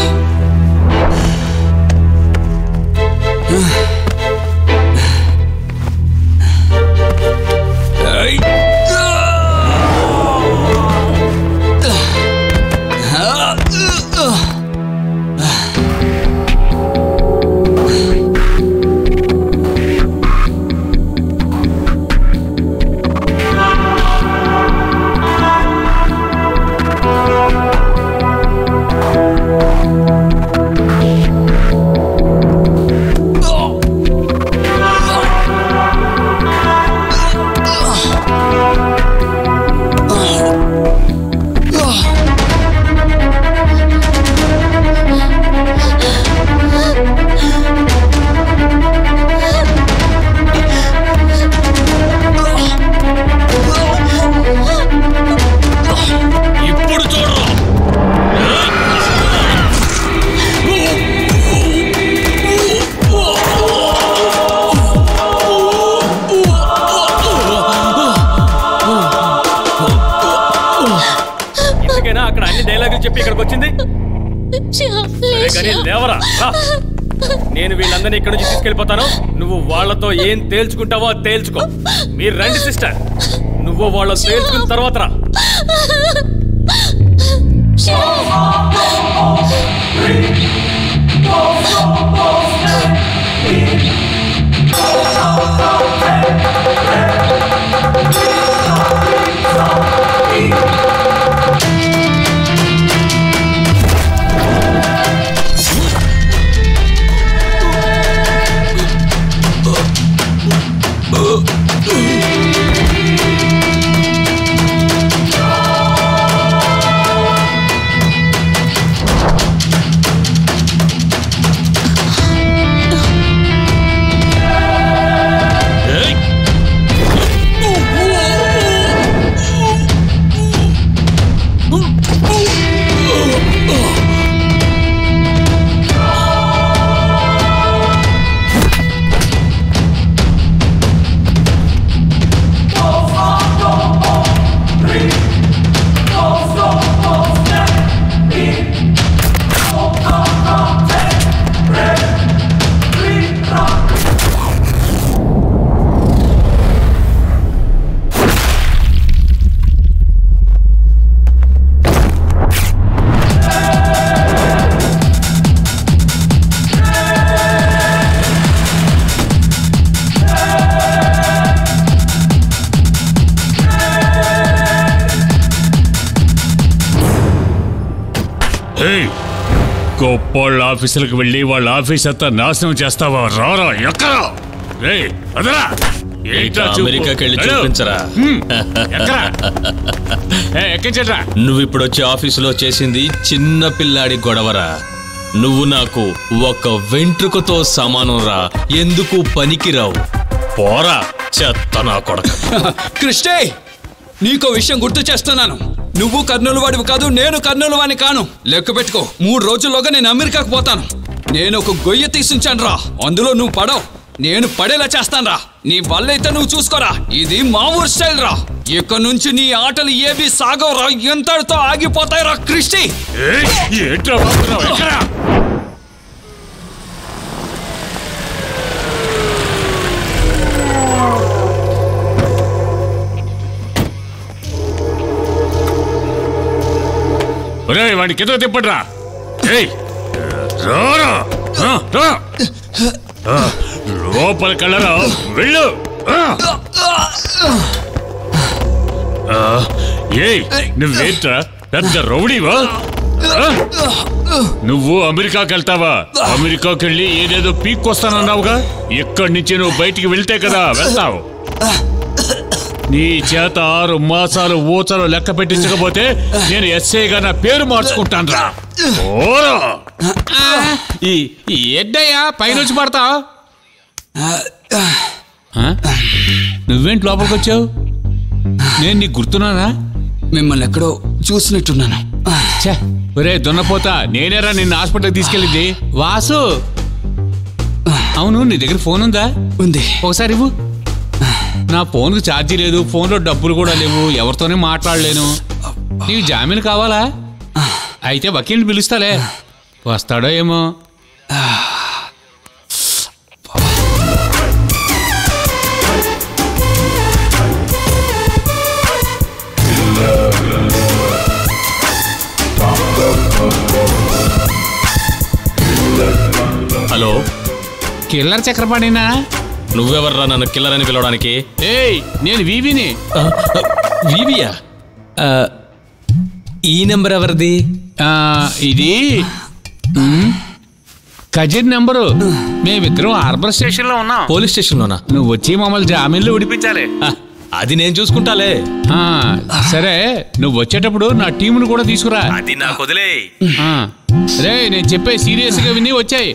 కానీ లేవరా రా. నేను వీళ్ళందరినీ ఇక్కడ నుంచి తీసుకెళ్ళిపోతాను. నువ్వు వాళ్ళతో ఏం తేల్చుకుంటావో తేల్చుకో. మీరు రండి సిస్టర్, నువ్వు వాళ్ళ తేల్చుకున్న తర్వాత రా. గొప్పోళ్ళ ఆఫీసులకు వెళ్ళి వాళ్ళ ఆఫీస్ అంతా నాశనం చేస్తావా? రారా ఎక్కరా అదరా అమెరికాకి వెళ్ళి చూపించరా. ఎక్కించరా. నువ్వు ఇప్పుడు వచ్చే ఆఫీసులో చేసింది చిన్న పిల్లాడి గొడవరా. నువ్వు నాకు ఒక వెంట్రుకతో సమానం రా. ఎందుకు పనికిరావు? పోరా చెత్త నా కొడక. కృష్ణే, నీకో విషయం గుర్తు చేస్తున్నాను. నువ్వు కర్నూలు వాడివి కాదు, నేను కర్నూలు వాడిని కాను. లెక్క పెట్టుకో, 3 రోజుల్లోగా నేను అమెరికాకు పోతాను. నేను ఒక గొయ్య తీసుంచాను రా, అందులో నువ్వు పడవు, నేను పడేలా చేస్తాను రా. నీ వల్లైతే నువ్వు చూసుకోరా. ఇది మా ఊరు స్టైల్ రా. ఇక నుంచి నీ ఆటలు ఏవి సాగవరా, ఎంతటితో ఆగిపోతాయి రా. కృష్ణి వాడికి ఎదో తిప్పడ్రా. లోపల కళ్ళరా వెళ్ళు. నువ్వేంట్రా పెద్ద రౌడీవా? నువ్వు అమెరికాకి వెళ్తావా? అమెరికాకి వెళ్ళి ఏదేదో పీక్కొస్తానన్నావుగా. ఇక్కడి నుంచి నువ్వు బయటికి వెళ్తే కదా వెళ్తావు. నీ చేత 6 మాసాలు ఊచలు లెక్క పెట్టించకపోతే నేను ఎస్ఐగా నా పేరు మార్చుకుంటాను రా. ఎడ్డయ్యా పైనుంచి పడతావు. నువ్వేంటి లోపలికి వచ్చావు? నేను నీకు గుర్తున్నానా? మిమ్మల్ని ఎక్కడో చూసినట్టున్నాను. ఒరే దున్నపోతా, నేనేరా నిన్ను హాస్పిటల్కి తీసుకెళ్ళింది. వాసు, అవును నీ దగ్గర ఫోన్ ఉందా? ఉంది. ఒకసారి ఇవ్వు. నా ఫోన్కి ఛార్జీ లేదు, ఫోన్లో డబ్బులు కూడా లేవు, ఎవరితోనే మాట్లాడలేను. నీకు జామీన్ కావాలా? అయితే వకీల్ని పిలుస్తాలే, వస్తాడో ఏమో. Hello, killer చక్రపాణినా? నువ్వెవర్రా నన్ను కిల్లర్ అని పిలవడానికి? నేను వీవిని. వీవియా? ఈ నెంబర్ ఎవరిది? ఇది కజిన్ నెంబరు. మేమిద్దరం హార్బర్ స్టేషన్ లో ఉన్నాం. పోలీస్ స్టేషన్ లోనా? నువ్వు వచ్చి మమ్మల్ని జామీన్లో విడిపించాలి. అది నేను చూసుకుంటాలే. సరే, నువ్వు వచ్చేటప్పుడు నా టీమును కూడా తీసుకురా. అది నాకు వదిలే. రే, నేను చెప్పే సీరియస్ గా విని వచ్చాయి.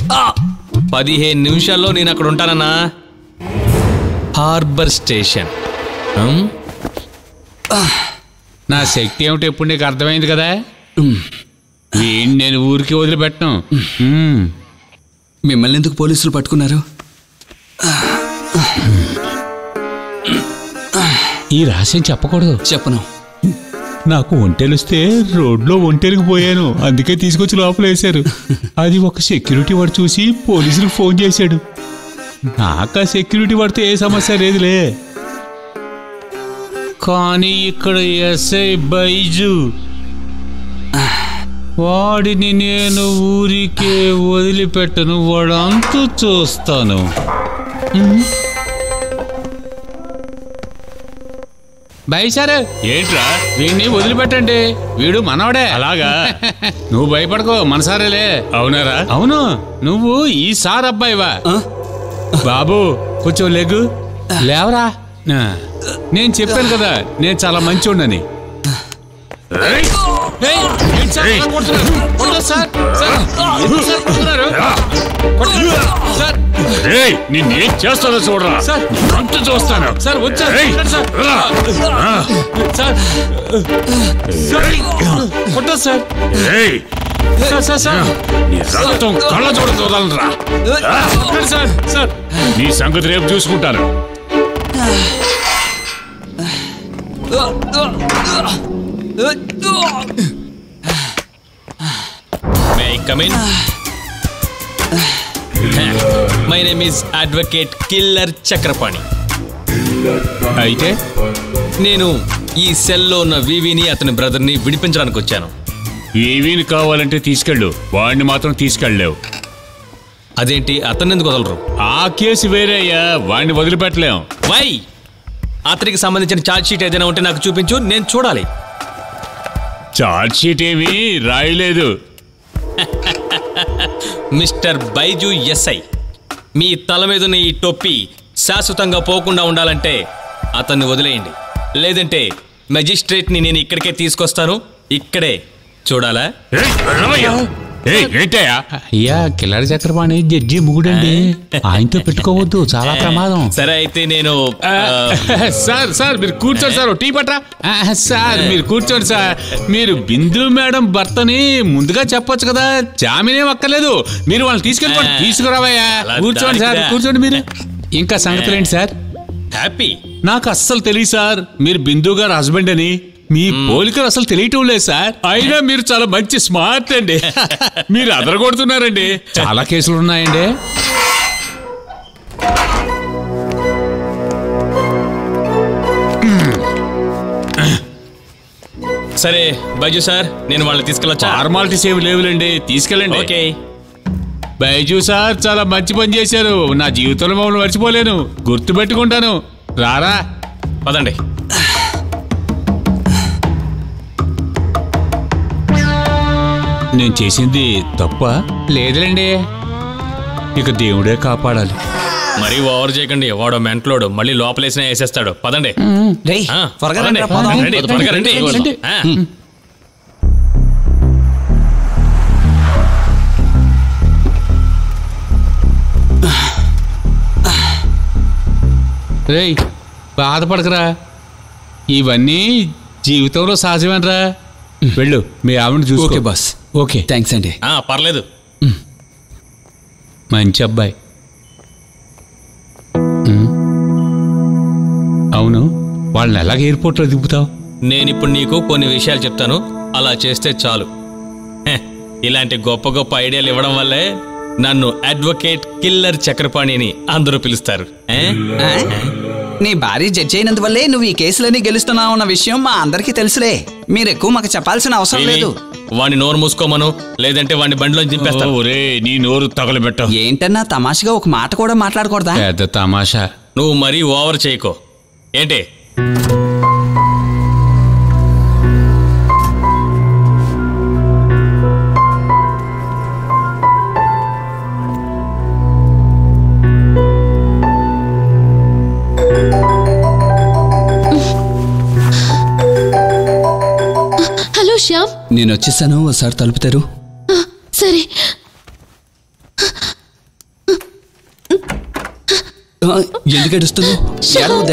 15 నిమిషాల్లో నేను అక్కడ ఉంటానన్నా. Harbour station. నా శక్తి ఏమిటో ఇప్పుడు నీకు అర్థమైంది కదా. నేను ఊరికి వదిలిపెట్టను. మిమ్మల్ని ఎందుకు పోలీసులు పట్టుకున్నారు? ఈ రహస్యం చెప్పకూడదు. చెప్పను. నాకు ఒంటెలుస్తే రోడ్లో ఒంటెలకు పోయాను, అందుకే తీసుకొచ్చి లోపల వేశారు. అది ఒక సెక్యూరిటీ వాడు చూసి పోలీసులకు ఫోన్ చేశాడు. నాకు ఆ సెక్యూరిటీ వాడితే ఏ సమస్య లేదులే. కానీ ఇక్కడ ఎస్ఐ బైజు, వాడిని నేను ఊరికే వదిలిపెట్టను, వాడంతా చూస్తాను. బైసారు ఏంట్రా, వీడిని వదిలిపెట్టండి, వీడు మనవడే. అలాగా? నువ్వు భయపడకో, మనసారేలే. అవునారా? అవును. నువ్వు ఈ సార్ అబ్బాయివా? బాబు కొంచెం లెగ్గు, లేవరా. నేను చెప్పాను కదా నేను చాలా మంచోడినని. నిన్నేం చేస్తానో చూడరా. అంత చూస్తాను సార్. వచ్చారు కళ్ళ చూడరా. సార్ నీ సంగతి రేపు చూసుకుంటాను. May I come in? My name is Advocate Killer Chakrapani. అయితే నేను ఈ సెల్లో ఉన్న వివిని అతని బ్రదర్ని విడిపించడానికి వచ్చాను. వివిని కావాలంటే తీసుకెళ్ళు, వాడిని మాత్రం తీసుకెళ్ళలేవు. అదేంటి, అతన్ని ఎందుకు వదలరు? ఆ కేసు వేరే అయ్యా, వాడిని వదిలిపెట్టలేం. వై? అతనికి సంబంధించిన ఛార్జ్ షీట్ ఏదైనా ఉంటే నాకు చూపించు, నేను చూడాలి. ఛార్జ్ షీట్ ఏమీ రాయలేదు. మిస్టర్ బైజు ఎస్ఐ, మీ తల మీదున్న ఈ టొప్పి శాశ్వతంగా పోకుండా ఉండాలంటే అతన్ని వదిలేయండి, లేదంటే మెజిస్ట్రేట్ని నేను ఇక్కడికే తీసుకొస్తాను. ఇక్కడే చూడాలా? అయ్యా, కిల్లర్ చక్రపాణి జడ్జి ముగుడండి, ఆయనతో పెట్టుకోవద్దు, చాలా ప్రమాదం. సరే అయితే నేను సార్ మీరు కూర్చోండి సార్, టీ పట్రా. సార్ మీరు కూర్చోండి సార్. మీరు బిందు మేడం భర్తని ముందుగా చెప్పొచ్చు కదా, జామీనేం అక్కర్లేదు, మీరు వాళ్ళని తీసుకెళ్ళిపోండి. తీసుకురావయ్యా, కూర్చోండి సార్, కూర్చోండి. మీరు ఇంకా సంగతులు ఏంటి సార్? హ్యాపీ. నాకు అస్సలు తెలియదు సార్ మీరు బిందు గారు హస్బెండ్ అని. మీ పోలికలు అసలు తెలియటం లేదు సార్. అయినా మీరు చాలా మంచి స్మార్ట్ అండి. మీరు అదరగొడుతున్నారండి. చాలా కేసులు ఉన్నాయండి. సరే బైజు సార్, నేను వాళ్ళని తీసుకెళ్ళొచ్చా? ఫార్మాలిటీస్ ఏమి లేవులేండి, తీసుకెళ్ళండి. ఓకే. బైజు సార్ చాలా మంచి పని చేశారు, నా జీవితంలో మమ్మల్ని మర్చిపోలేను, గుర్తు పెట్టుకుంటాను. రారా, పదండి. నేను చేసింది తప్ప లేదులేండి, ఇక దేవుడే కాపాడాలి. మరీ ఓవర్ చేయకండి, వాడు మెంట్లోడు, మళ్ళీ లోపలేసిన వేసేస్తాడు. పదండి. త్వరగా పదండి. రండి, త్వరగా రండి. రేయ్ బాధపడకరా, ఇవన్నీ జీవితంలో సహజమేనరా. వెళ్ళు, మీ ఆవిడని చూసుకో. Okay boss. ఓకే, థ్యాంక్స్ అండి. పర్లేదు. మంచి అబ్బాయి. అవును, వాళ్ళని ఎలాగ ఎయిర్పోర్ట్లో దింపుతావు? నేనిప్పుడు నీకు కొన్ని విషయాలు చెప్తాను, అలా చేస్తే చాలు. ఇలాంటి గొప్ప గొప్ప ఐడియాలు ఇవ్వడం వల్లే నన్ను అడ్వకేట్ కిల్లర్ చక్రపాణిని అందరూ పిలుస్తారు. నీ భార్య జడ్జి అయినందువల్లే నువ్వు ఈ కేసులన్నీ గెలుస్తున్నావు అన్న విషయం మా అందరికీ తెలుసులే. మీరు ఎక్కువ మాకు చెప్పాల్సిన అవసరం లేదు. వాడిని నోరు మూసుకోమను, లేదంటే వాడిని బండిలో దింపేస్తా. ఒరే, నీ నోరు తగలబెట్ట. ఏంటన్నా తమాషగా ఒక మాట కూడా మాట్లాడకూడదా? పెద్ద తమాషా. నువ్వు మరీ ఓవర్ చేయకో. ఏంటి? హలో శ్యామ్, నేను వచ్చేసాను, ఒకసారి తలుపుతారు. సరే. ఎందుకు ఏడుస్తున్నావు?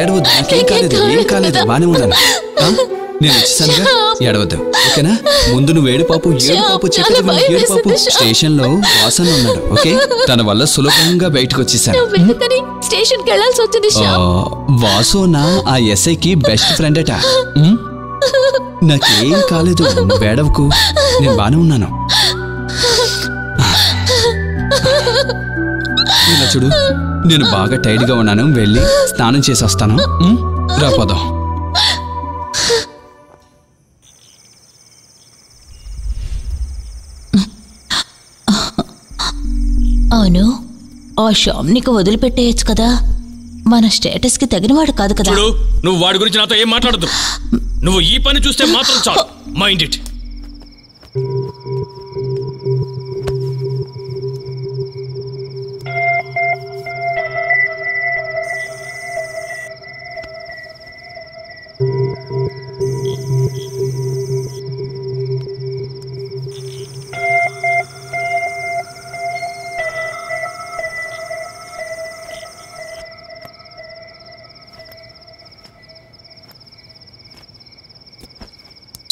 ఏడవద్దు, నాకేం కాలేదు, ఏం కాలేదు, బానే ఉన్నాను. నేను వచ్చేసానుగా, ఏడవద్దు, ఓకేనా? ముందు నువ్వు ఏడు పాపు చెప్పేది, ఏడు పాపు. స్టేషన్ లో వాసన ఉన్నాడు, ఓకే? తన వల్ల సులభంగా బయటకు వచ్చేసాను. స్టేషన్ కి వెళ్ళాల్సి వచ్చింది. వాసు నా ఆ ఎస్ఐకి బెస్ట్ ఫ్రెండ్ అట. నాకేం కాలేదు, నువ్వు ఏడవకు, నేను బానే ఉన్నాను. ఇలా చూడు, నేను బాగా టైర్డ్గా ఉన్నాను, వెళ్ళి స్నానం చేసి వస్తాను. రాపోదాం. అవును, ఆ షామ్నికి వదిలిపెట్టేయచ్చు కదా, మన స్టేటస్ కి తగినవాడు కాదు కదా. చూడు, నువ్వు వాడి గురించి నాతో ఏం మాట్లాడద్దు. నువ్వు ఈ పని చూస్తే మాత్రం చాలు. Mind it.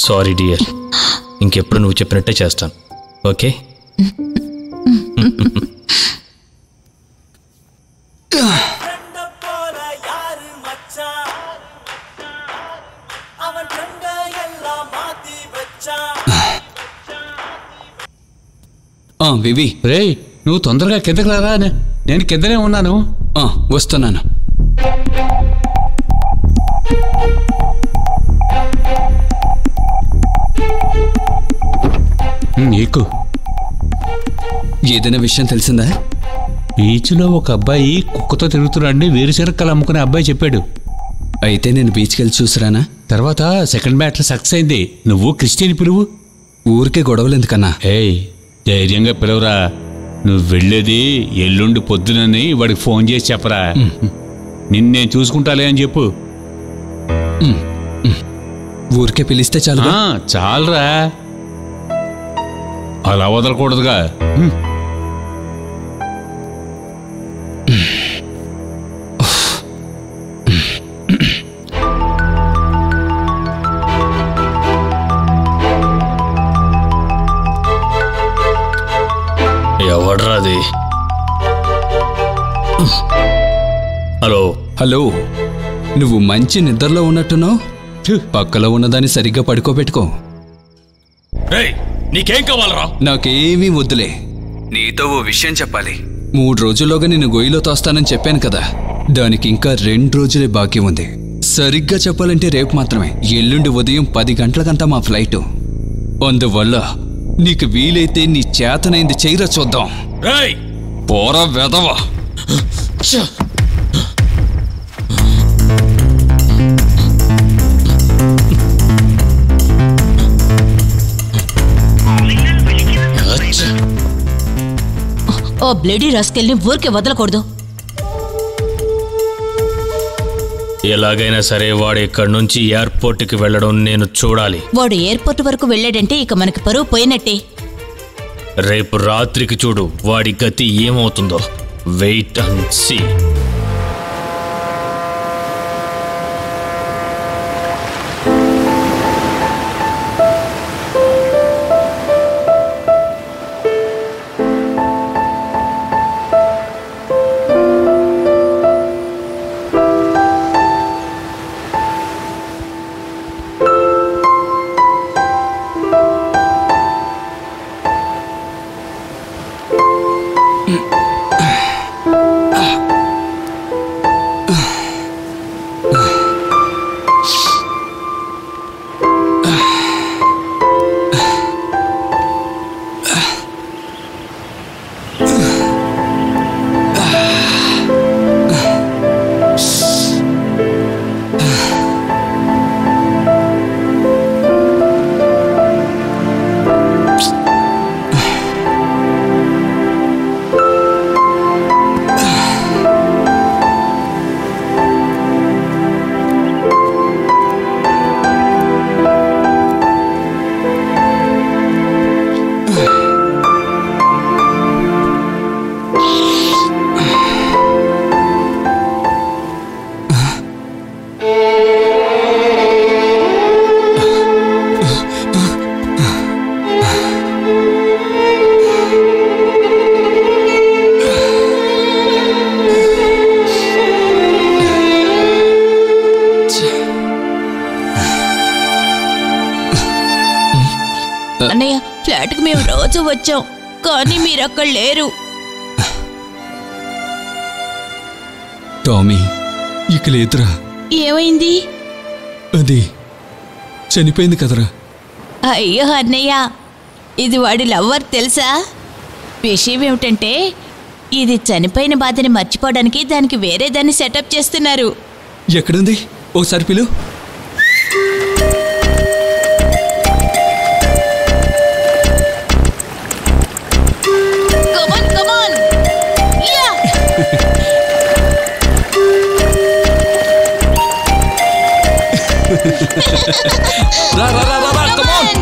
సారీ డియర్, ఇంకెప్పుడు నువ్వు చెప్పినట్టే చేస్తాను. ఓకే? వివి, రే నువ్వు తొందరగా కిందకి రారా, నేను కిందనే ఉన్నాను. వస్తున్నాను. నీకు ఏదైనా విషయం తెలిసిందా? బీచ్లో ఒక అబ్బాయి కుక్కతో తిరుగుతున్నాడని వేరుశనక్కలు అమ్ముకునే అబ్బాయి చెప్పాడు. అయితే నేను బీచ్కి వెళ్ళి చూసిరానా? తర్వాత సెకండ్ మ్యాటర్ సక్సెస్ అయింది. నువ్వు క్రిస్టియన్ పిలువు. ఊరికే గొడవలు ఎందుకన్నా? ఏయ్, ధైర్యంగా పిలవరా. నువ్వు వెళ్ళేది ఎల్లుండి పొద్దునని వాడికి ఫోన్ చేసి చెప్పరా. నిన్నేం చూసుకుంటాలే అని చెప్పు. ఊరికే పిలిస్తే చాలు. చాలరా, అలా వదలకూడదుగా. ఎవడ్రాది? హలో హలో, నువ్వు మంచి నిద్రలో ఉన్నట్టున్నావు. పక్కలో ఉన్నదాన్ని సరిగ్గా పడుకోబెట్టుకో. నీకేం కావాలరా? నాకేమీ వద్దులే. నీతో ఓ విషయం చెప్పాలి. 3 రోజుల్లోగా నిన్ను గొయ్యిలో తోస్తానని చెప్పాను కదా, దానికి ఇంకా 2 రోజులే బాకీ ఉంది. సరిగ్గా చెప్పాలంటే రేపు మాత్రమే. ఎల్లుండి ఉదయం 10 గంటలకంతా మా ఫ్లైటు. అందువల్ల నీకు వీలైతే నీ చేతనైంది చెయ్యరా చూద్దాం. పోరా వెదవా. ఓ బ్లేడీ రాస్కెల్ని ఊరికే వదలకూడదు. ఎలాగైనా సరే వాడు ఇక్కడి నుంచి ఎయిర్పోర్ట్కి వెళ్ళడం నేను చూడాలి. వాడు ఎయిర్పోర్ట్ వరకు వెళ్ళాడంటే ఇక మనకి పరువు పోయినట్టే. రేపు రాత్రికి చూడు వాడి గతి ఏమవుతుందో. Wait and see. అన్నయ్య ఫ్లాట్కి మేము రోజు వచ్చాం, కానీ మీరు అక్కడ లేరు. టామీ ఇక లేదురా. ఏమైంది? అది చనిపోయింది కదరా. అయ్యో అన్నయ్య, ఇది వాడి లవ్వర్ తెలుసా? విషయం ఏమిటంటే ఇది చనిపోయిన బాధని మర్చిపోవడానికి దానికి వేరే దాన్ని సెటప్ చేస్తున్నారు. ఎక్కడుంది? ఒకసారి పిలు. రా రా రా రా, come on.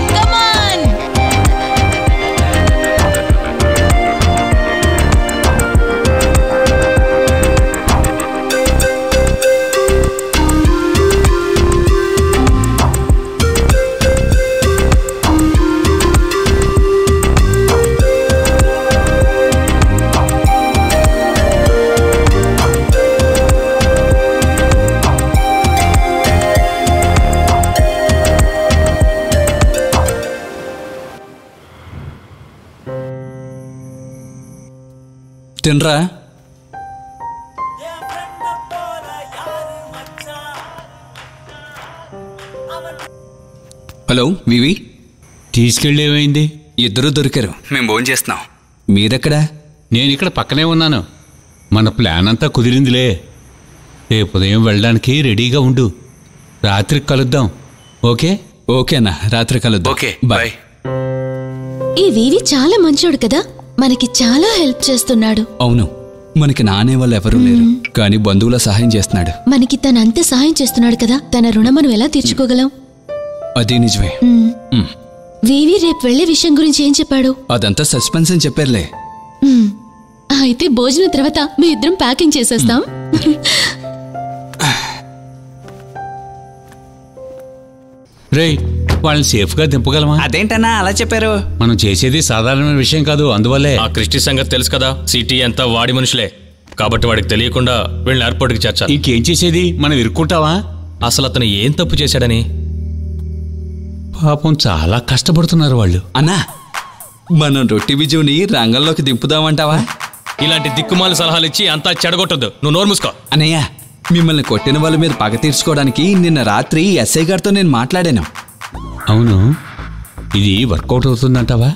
తినరా. హలో వివి, తీసుకెళ్ళేమైంది? ఇద్దరు దొరికారు. మేము భోజనం చేస్తున్నాం. మీరెక్కడా? నేను ఇక్కడ పక్కనే ఉన్నాను. మన ప్లాన్ అంతా కుదిరిందిలే. రేపు ఉదయం వెళ్ళడానికి రెడీగా ఉండు. రాత్రికి కలుద్దాం. ఓకే? ఓకేనా, రాత్రి కలుద్దాం. Okay, bye. ఈ వీవి చాలా మంచోడు కదా, మనకి చాలా హెల్ప్ చేస్తున్నాడు. అవును, మనకి నానే వాళ్ళు ఎవరూ లేరు, కానీ బంధువుల సహాయం చేస్తున్నాడు. మనకి తనంతే సహాయం చేస్తున్నాడు కదా, తన రుణం మనం ఎలా తీర్చుకోగలం? అది నిజమే. వీవి రేపు వెళ్లే విషయం గురించి ఏం చెప్పాడు? అదంతా సస్పెన్స్ అని చెప్పారులే. అయితే భోజనం తర్వాత మీ ఇద్దరం ప్యాకింగ్ చేసేస్తాం. రేయ్, వాళ్ళని సేఫ్ గా దింపగలమా? అదేంటన్నా అలా చెప్పారు? మనం చేసేది సాధారణమైన విషయం కాదు, అందువల్లే. ఆ క్రిస్టి సంగతి తెలుసు కదా, సిటీ అంతా వాడి మనుషులే, కాబట్టి వాడికి తెలియకుండా వీళ్ళని ఎయిర్పోర్ట్కి చేర్చాలి. ఇంకేం చేసేది? మనం ఇరుక్కుంటావా? అసలు అతను ఏం తప్పు చేశాడని? పాపం చాలా కష్టపడుతున్నారు వాళ్ళు. అన్నా, మనం రొట్టి బిజుని రంగంలోకి దింపుదామంటావా? ఇలాంటి దిక్కుమాల సలహాలు ఇచ్చి అంతా చెడగొట్టద్దు. నువ్వు నోరు మూసుకో. అన్నయ్య, మిమ్మల్ని కొట్టిన వాళ్ళ మీద పగ తీర్చుకోవడానికి నిన్న రాత్రి ఎస్ఐ గారితో నేను మాట్లాడాను. అవును, ఇది వర్కౌట్ అవుతుందంటావా?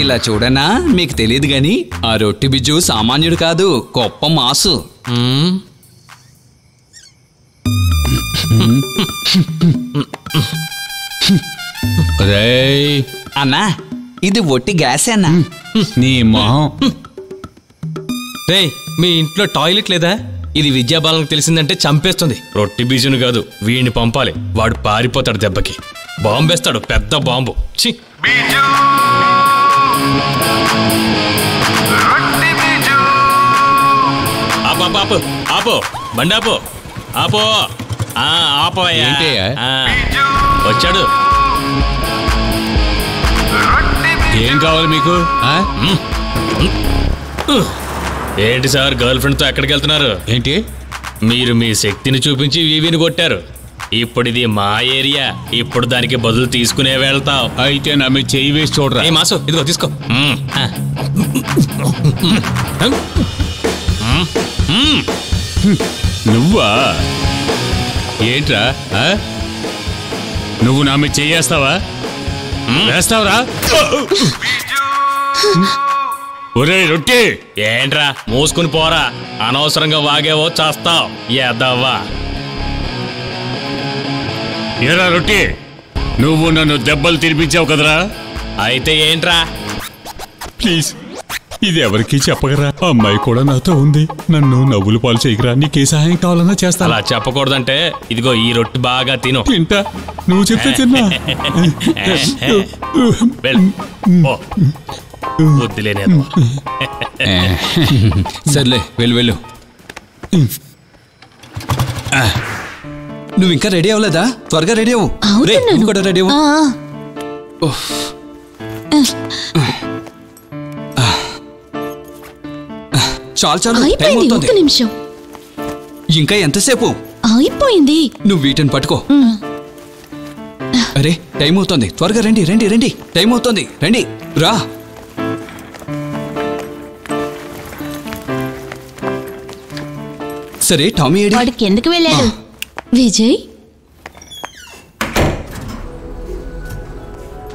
ఇలా చూడనా, మీకు తెలియదు గాని ఆ రొట్టి బిజ్జు సామాన్యుడు కాదు, గొప్ప మాసు. అన్నా, ఇది ఒట్టి గ్యాసే అన్నా. నీ మొహం. రేయ్, మీ ఇంట్లో టాయిలెట్ లేదా? ఇది విద్యాబాలకు తెలిసిందంటే చంపేస్తుంది. రొట్టి బీజును కాదు, వీడిని పంపాలి. వాడు పారిపోతాడు దెబ్బకి. బాంబేస్తాడు, పెద్ద బాంబు. ఛీ! ఆపు, ఆపు, బండి ఆపు, ఆపో, ఆపోయా. వచ్చాడు. ఏం కావాలి మీకు? ఏంటి సార్, గర్ల్ ఫ్రెండ్ తో ఎక్కడికి వెళ్తున్నారు? ఏంటి? మీరు మీ శక్తిని చూపించి వీవిని కొట్టారు. ఇప్పుడు ఇది మా ఏరియా, ఇప్పుడు దానికి బదులు తీసుకునే వెళ్తాం. అయితే నా మీద చెయ్యి వేసి చూడరా. ఏ మాసు, ఇదిగో తీసుకో. నువ్వా? ఏంట్రా, నువ్వు నా మీద చెయ్యేస్తావా? వేస్తావురా? ఒరే రొట్టి, ఏంట్రా మూసుకుని పోరా, అనవసరంగా వాగేవో చేస్తావు. ఎదవ్వా. ఏరా రొట్టి, నువ్వు నన్ను దెబ్బలు తినిపించావు కదరా? అయితే ఏంట్రా? ప్లీజ్, ఇది ఎవరికి చెప్పగరా. అమ్మాయి కూడా నాతో ఉంది, నన్ను నవ్వులు పాలు చేయగరా. నీకే సహాయం కావాలన్నా చేస్తా. అలా చెప్పకూడదంటే ఇదిగో ఈ రొట్టి బాగా తిను. తింటా, నువ్వు చెప్తే తిన్నా. సర్లే, వెళ్ళు. నువ్వు ఇంకా రెడీ అవ్వలేదా? త్వరగా రెడీ అవ్వు. నువ్వు కూడా రెడీ అవ్వు. చాలు, ఒక్క నిమిషం. ఇంకా ఎంతసేపు? అయిపోయింది. నువ్వు వీటిని పట్టుకో. అరే టైం అవుతుంది, త్వరగా రండి రండి రండి, టైం అవుతుంది, రండి రా. సరే టామీ ఏడి? వాడికి ఎందుకు వెళ్ళాడు? విజయ్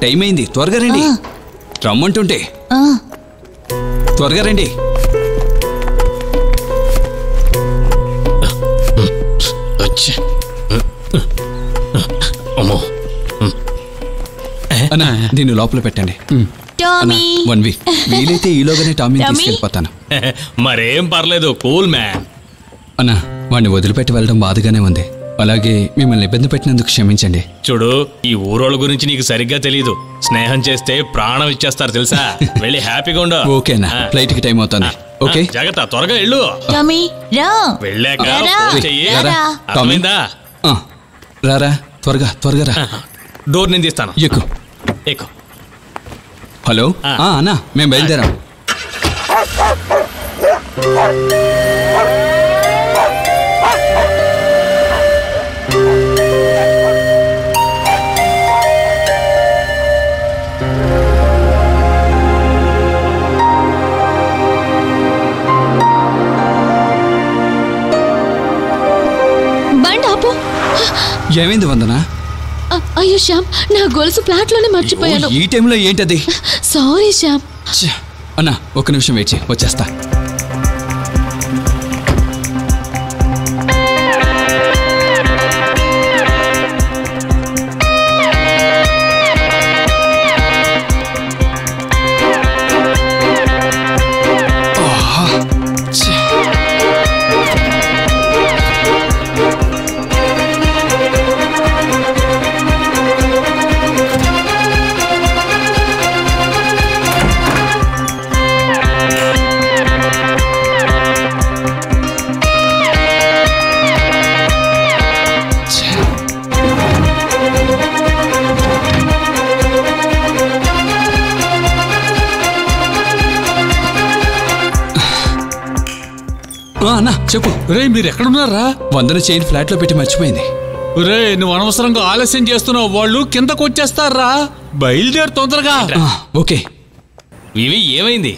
టైం అయింది, త్వరగా రండి. రమ్మంటుంటే త్వరగా రండి. అన్నా దీన్ని లోపల పెట్టండి. టామీ 1 వీక్ వీలైతే ఈలోగానే టామీని టామీ? తీసుకెళ్ళిపోతాను. మరేం పర్లేదు, కూల్ మ్యాన్. అన్నా వాడిని వదిలిపెట్టి వెళ్ళడం బాధగానే ఉంది. అలాగే మిమ్మల్ని ఇబ్బంది పెట్టినందుకు క్షమించండి. చూడు, ఈ ఊరోళ్ళ గురించి నీకు సరిగ్గా తెలీదు. స్నేహం చేస్తే ప్రాణం ఇచ్చేస్తారు తెలుసా. వెళ్ళి హ్యాపీగా ఉండు. ఓకేనా, ఫ్లైట్ కి టైం అవుతుంది. ఓకే జాగ్రత్త, త్వరగా వెళ్ళు. టామీ రా. వెళ్ళాక రారా. ఫోన్ చెయ్యి. రారా. అర్థమైందా? రారా, త్వరగా త్వరగా రా. డోర్ నేను తీస్తాను. ఎక్కు. ఎక్కు. హలో అన్నా, మేము బయలుదేరాం. బండి ఆపు. ఏమైంది వందనా? అయ్యో శ్యామ్, నా గొలుసు ఫ్లాట్ లోనే మర్చిపోయాను. ఈ టైంలో ఏంటది? సారీ శ్యామ్. అన్నా ఒక్క నిమిషం వెయిట్ చేయి, వచ్చేస్తా. అన్నా చెప్పు. రే మీరు ఎక్కడున్నారా? వందన చైన్ ఫ్లాట్ లో పెట్టి మర్చిపోయింది. రే నువ్వు అనవసరంగా ఆలస్యం చేస్తున్నావు, వాళ్ళు కిందకు వచ్చేస్తారా. బయలుదేరు తొందరగా. ఓకే. ఇవి ఏమైంది?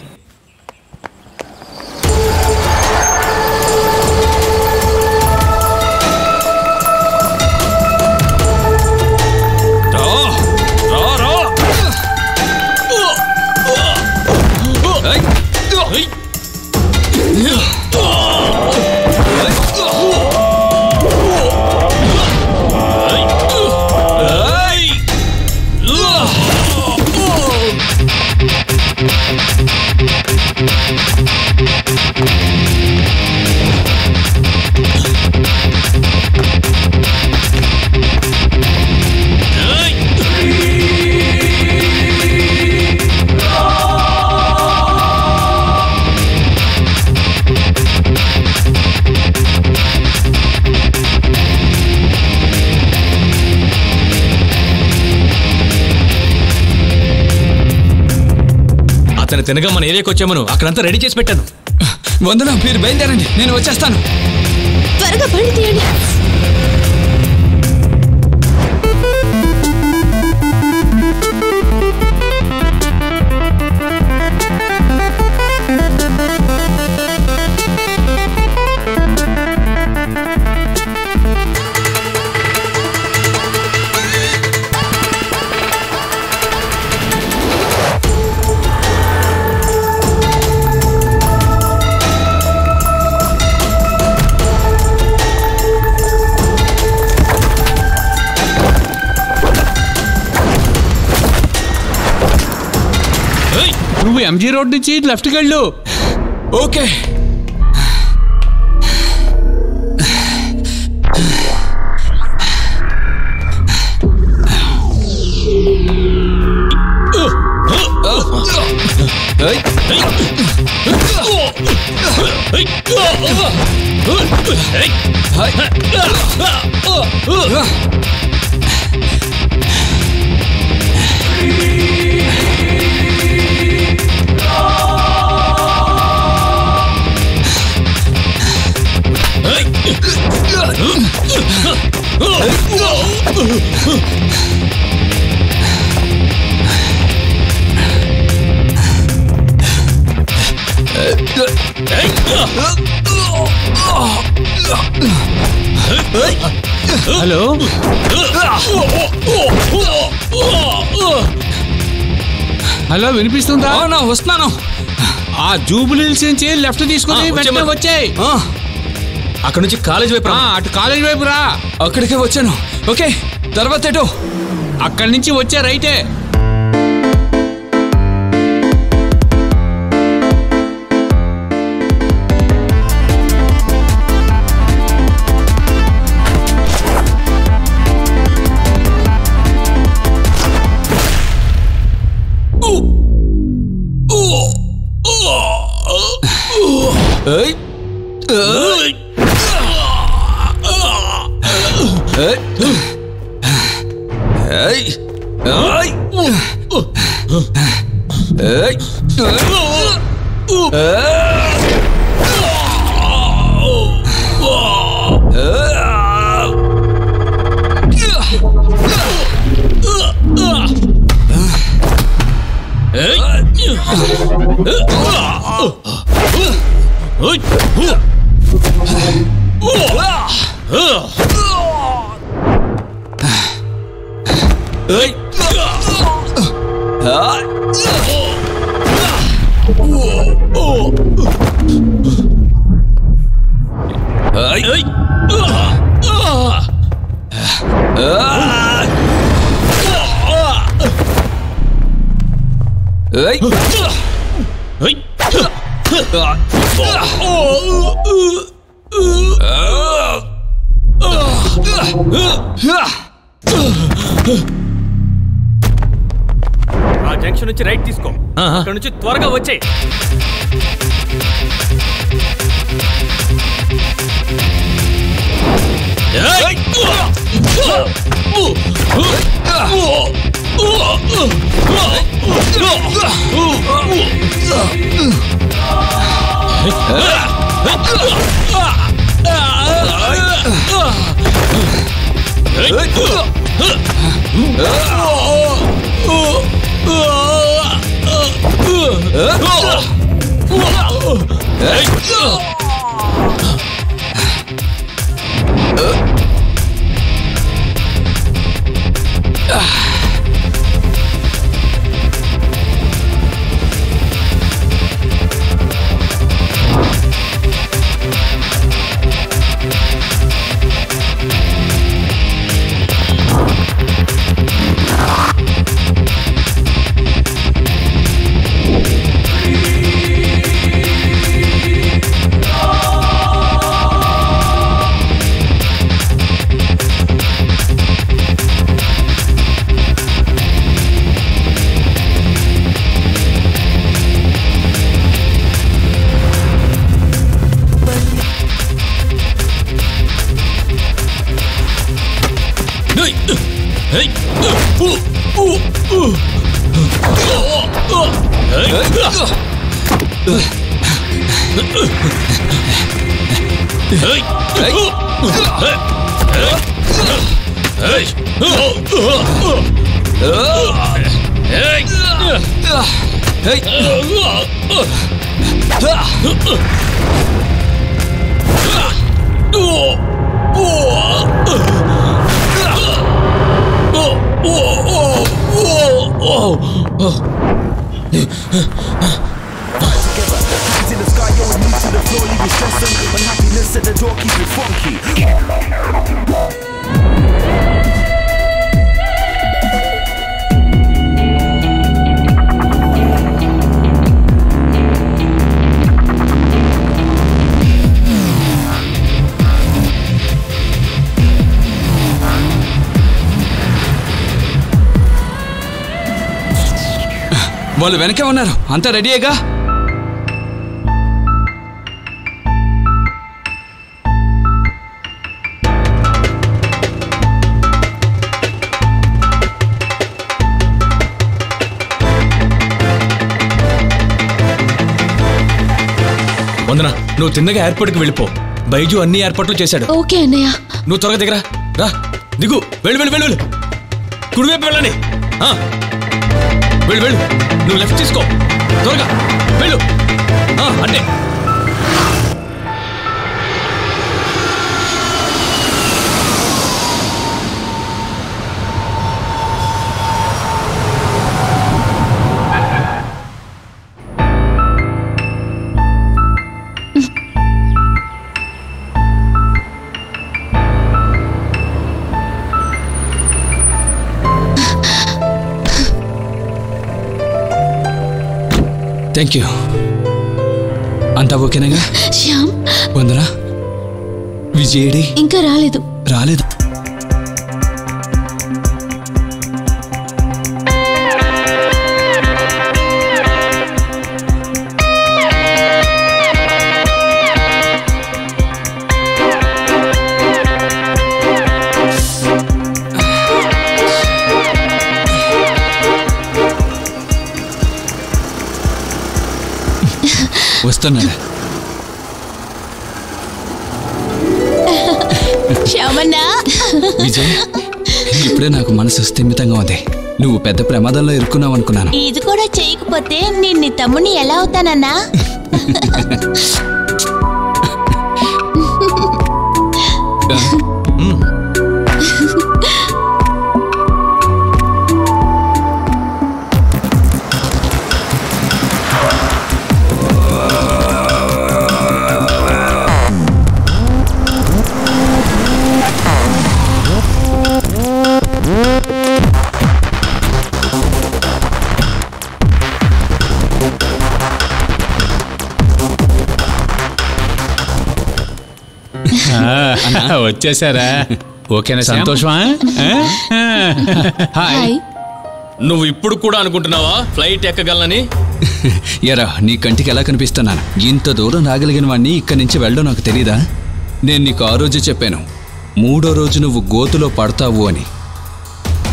అతను తినగా మన ఏరియాకి వచ్చామను, అక్కడంతా రెడీ చేసి పెట్టాను. వందన మీరు బయలుదేరండి, నేను వచ్చేస్తాను. త్వరగా బండి తీయండి. నువ్వు ఎంజీ రోడ్ నుంచి లెఫ్ట్కి వెళ్ళు. ఓకే. హలో హలో వినిపిస్తుందా? వస్తున్నాను. ఆ జూబిలీహిల్స్ నుంచి లెఫ్ట్ తీసుకుని వెంటనే వచ్చాయి. అక్కడ నుంచి కాలేజ్ వైపు అటు కాలేజ్ వైపు రా. అక్కడికే వచ్చాను. ఓకే, తర్వాత ఎటు? అక్కడి నుంచి వచ్చే రైటే. ఆ జంక్షన్ నుంచి రైట్ తీసుకో. అక్కడ నుంచి త్వరగా వచ్చే. వాళ్ళు వెనకే ఉన్నారు. అంతా రెడీయేగా? వందన, నువ్వు తిన్నగా ఎయిర్పోర్ట్కి వెళ్ళిపో. బైజు అన్ని ఏర్పాట్లు చేశాడు. ఓకే అన్నయ్య. నువ్వు త్వరగా దిగరా. రా, దిగు. వెళ్ళు వెళ్ళు వెళ్ళు వెళ్ళు. కుడివైపు వెళ్ళండి. వెళ్ళు వెళ్ళు. నువ్వు లెఫ్ట్ తీసుకో. త్వరగా వెళ్ళు. అంటే థ్యాంక్ యూ. అంతా ఓకేనాగా? శ్యామ్, వందనా, విజయడి ఇంకా రాలేదు. రాలేదు. వస్తున్నాడా? శ్యామన్నా, విజయ్, ఇప్పుడే నాకు మనసు స్థిమితంగా ఉంది. నువ్వు పెద్ద ప్రమాదంలో ఇరుక్కున్నావు అనుకున్నాను. ఇది కూడా చేయకపోతే నేను నీ తమ్ముని ఎలా అవుతానన్నా? వచ్చేసారా? ఓకేనా? సంతోషమా? హాయ్. నువ్వు ఇప్పుడు కూడా అనుకుంటున్నావా ఫ్లైట్ ఎక్కగలనని? ఎరా, నీ కంటికి ఎలా కనిపిస్తున్నాను? ఇంత దూరం రాగలిగిన వాడిని ఇక్కడి నుంచి వెళ్ళడం నాకు తెలీదా? నేను నీకు ఆ రోజు చెప్పాను, 3వ రోజు నువ్వు గోతులో పడతావు అని.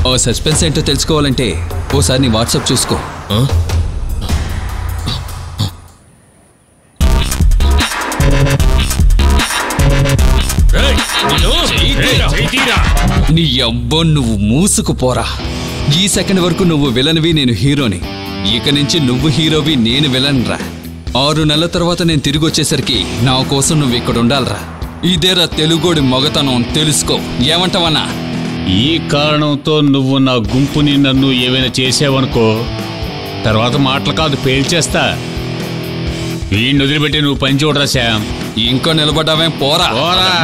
ఓ సస్పెన్స్ ఏంటో తెలుసుకోవాలంటే ఓసారి నీ వాట్సాప్ చూసుకో. నీ అబ్బో, నువ్వు మూసుకుపోరా. ఈ సెకండ్ వరకు నువ్వు విలన్వి, నేను హీరోని. ఇక నుంచి నువ్వు హీరోవి, నేను విలన్ రా. 6 నెలల తర్వాత నేను తిరిగి వచ్చేసరికి నా కోసం నువ్వు ఇక్కడ ఉండాలరా. ఇదేరా తెలుగోడి మొగతనం, తెలుసుకో. ఏమంటావన్నా? ఈ కారణంతో నువ్వు నా గుంపుని నన్ను ఏమైనా చేసావనుకో, తర్వాత మాటలు కాదు పేల్చేస్తా. వీడిని వదిలిపెట్టి నువ్వు పని చూడరా శ్యామ్. ఇంకో నిలబడ్డావే, పోరా.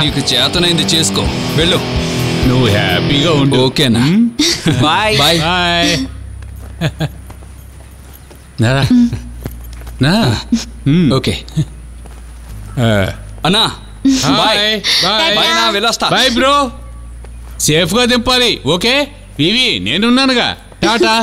నీకు చేతనైంది చేసుకో, వెళ్ళు. నువ్వు హ్యాపీగా ఉండు. ఓకేనా? Bye bye. బాయ్. నా ఓకే అన్నా, బాయ్. బాయ్ బాయ్ నా, వెళ్ళొస్తా. Bye bro. సేఫ్గా దింపాలి. ఓకే వివి, నేనున్నానుగా. టాటా.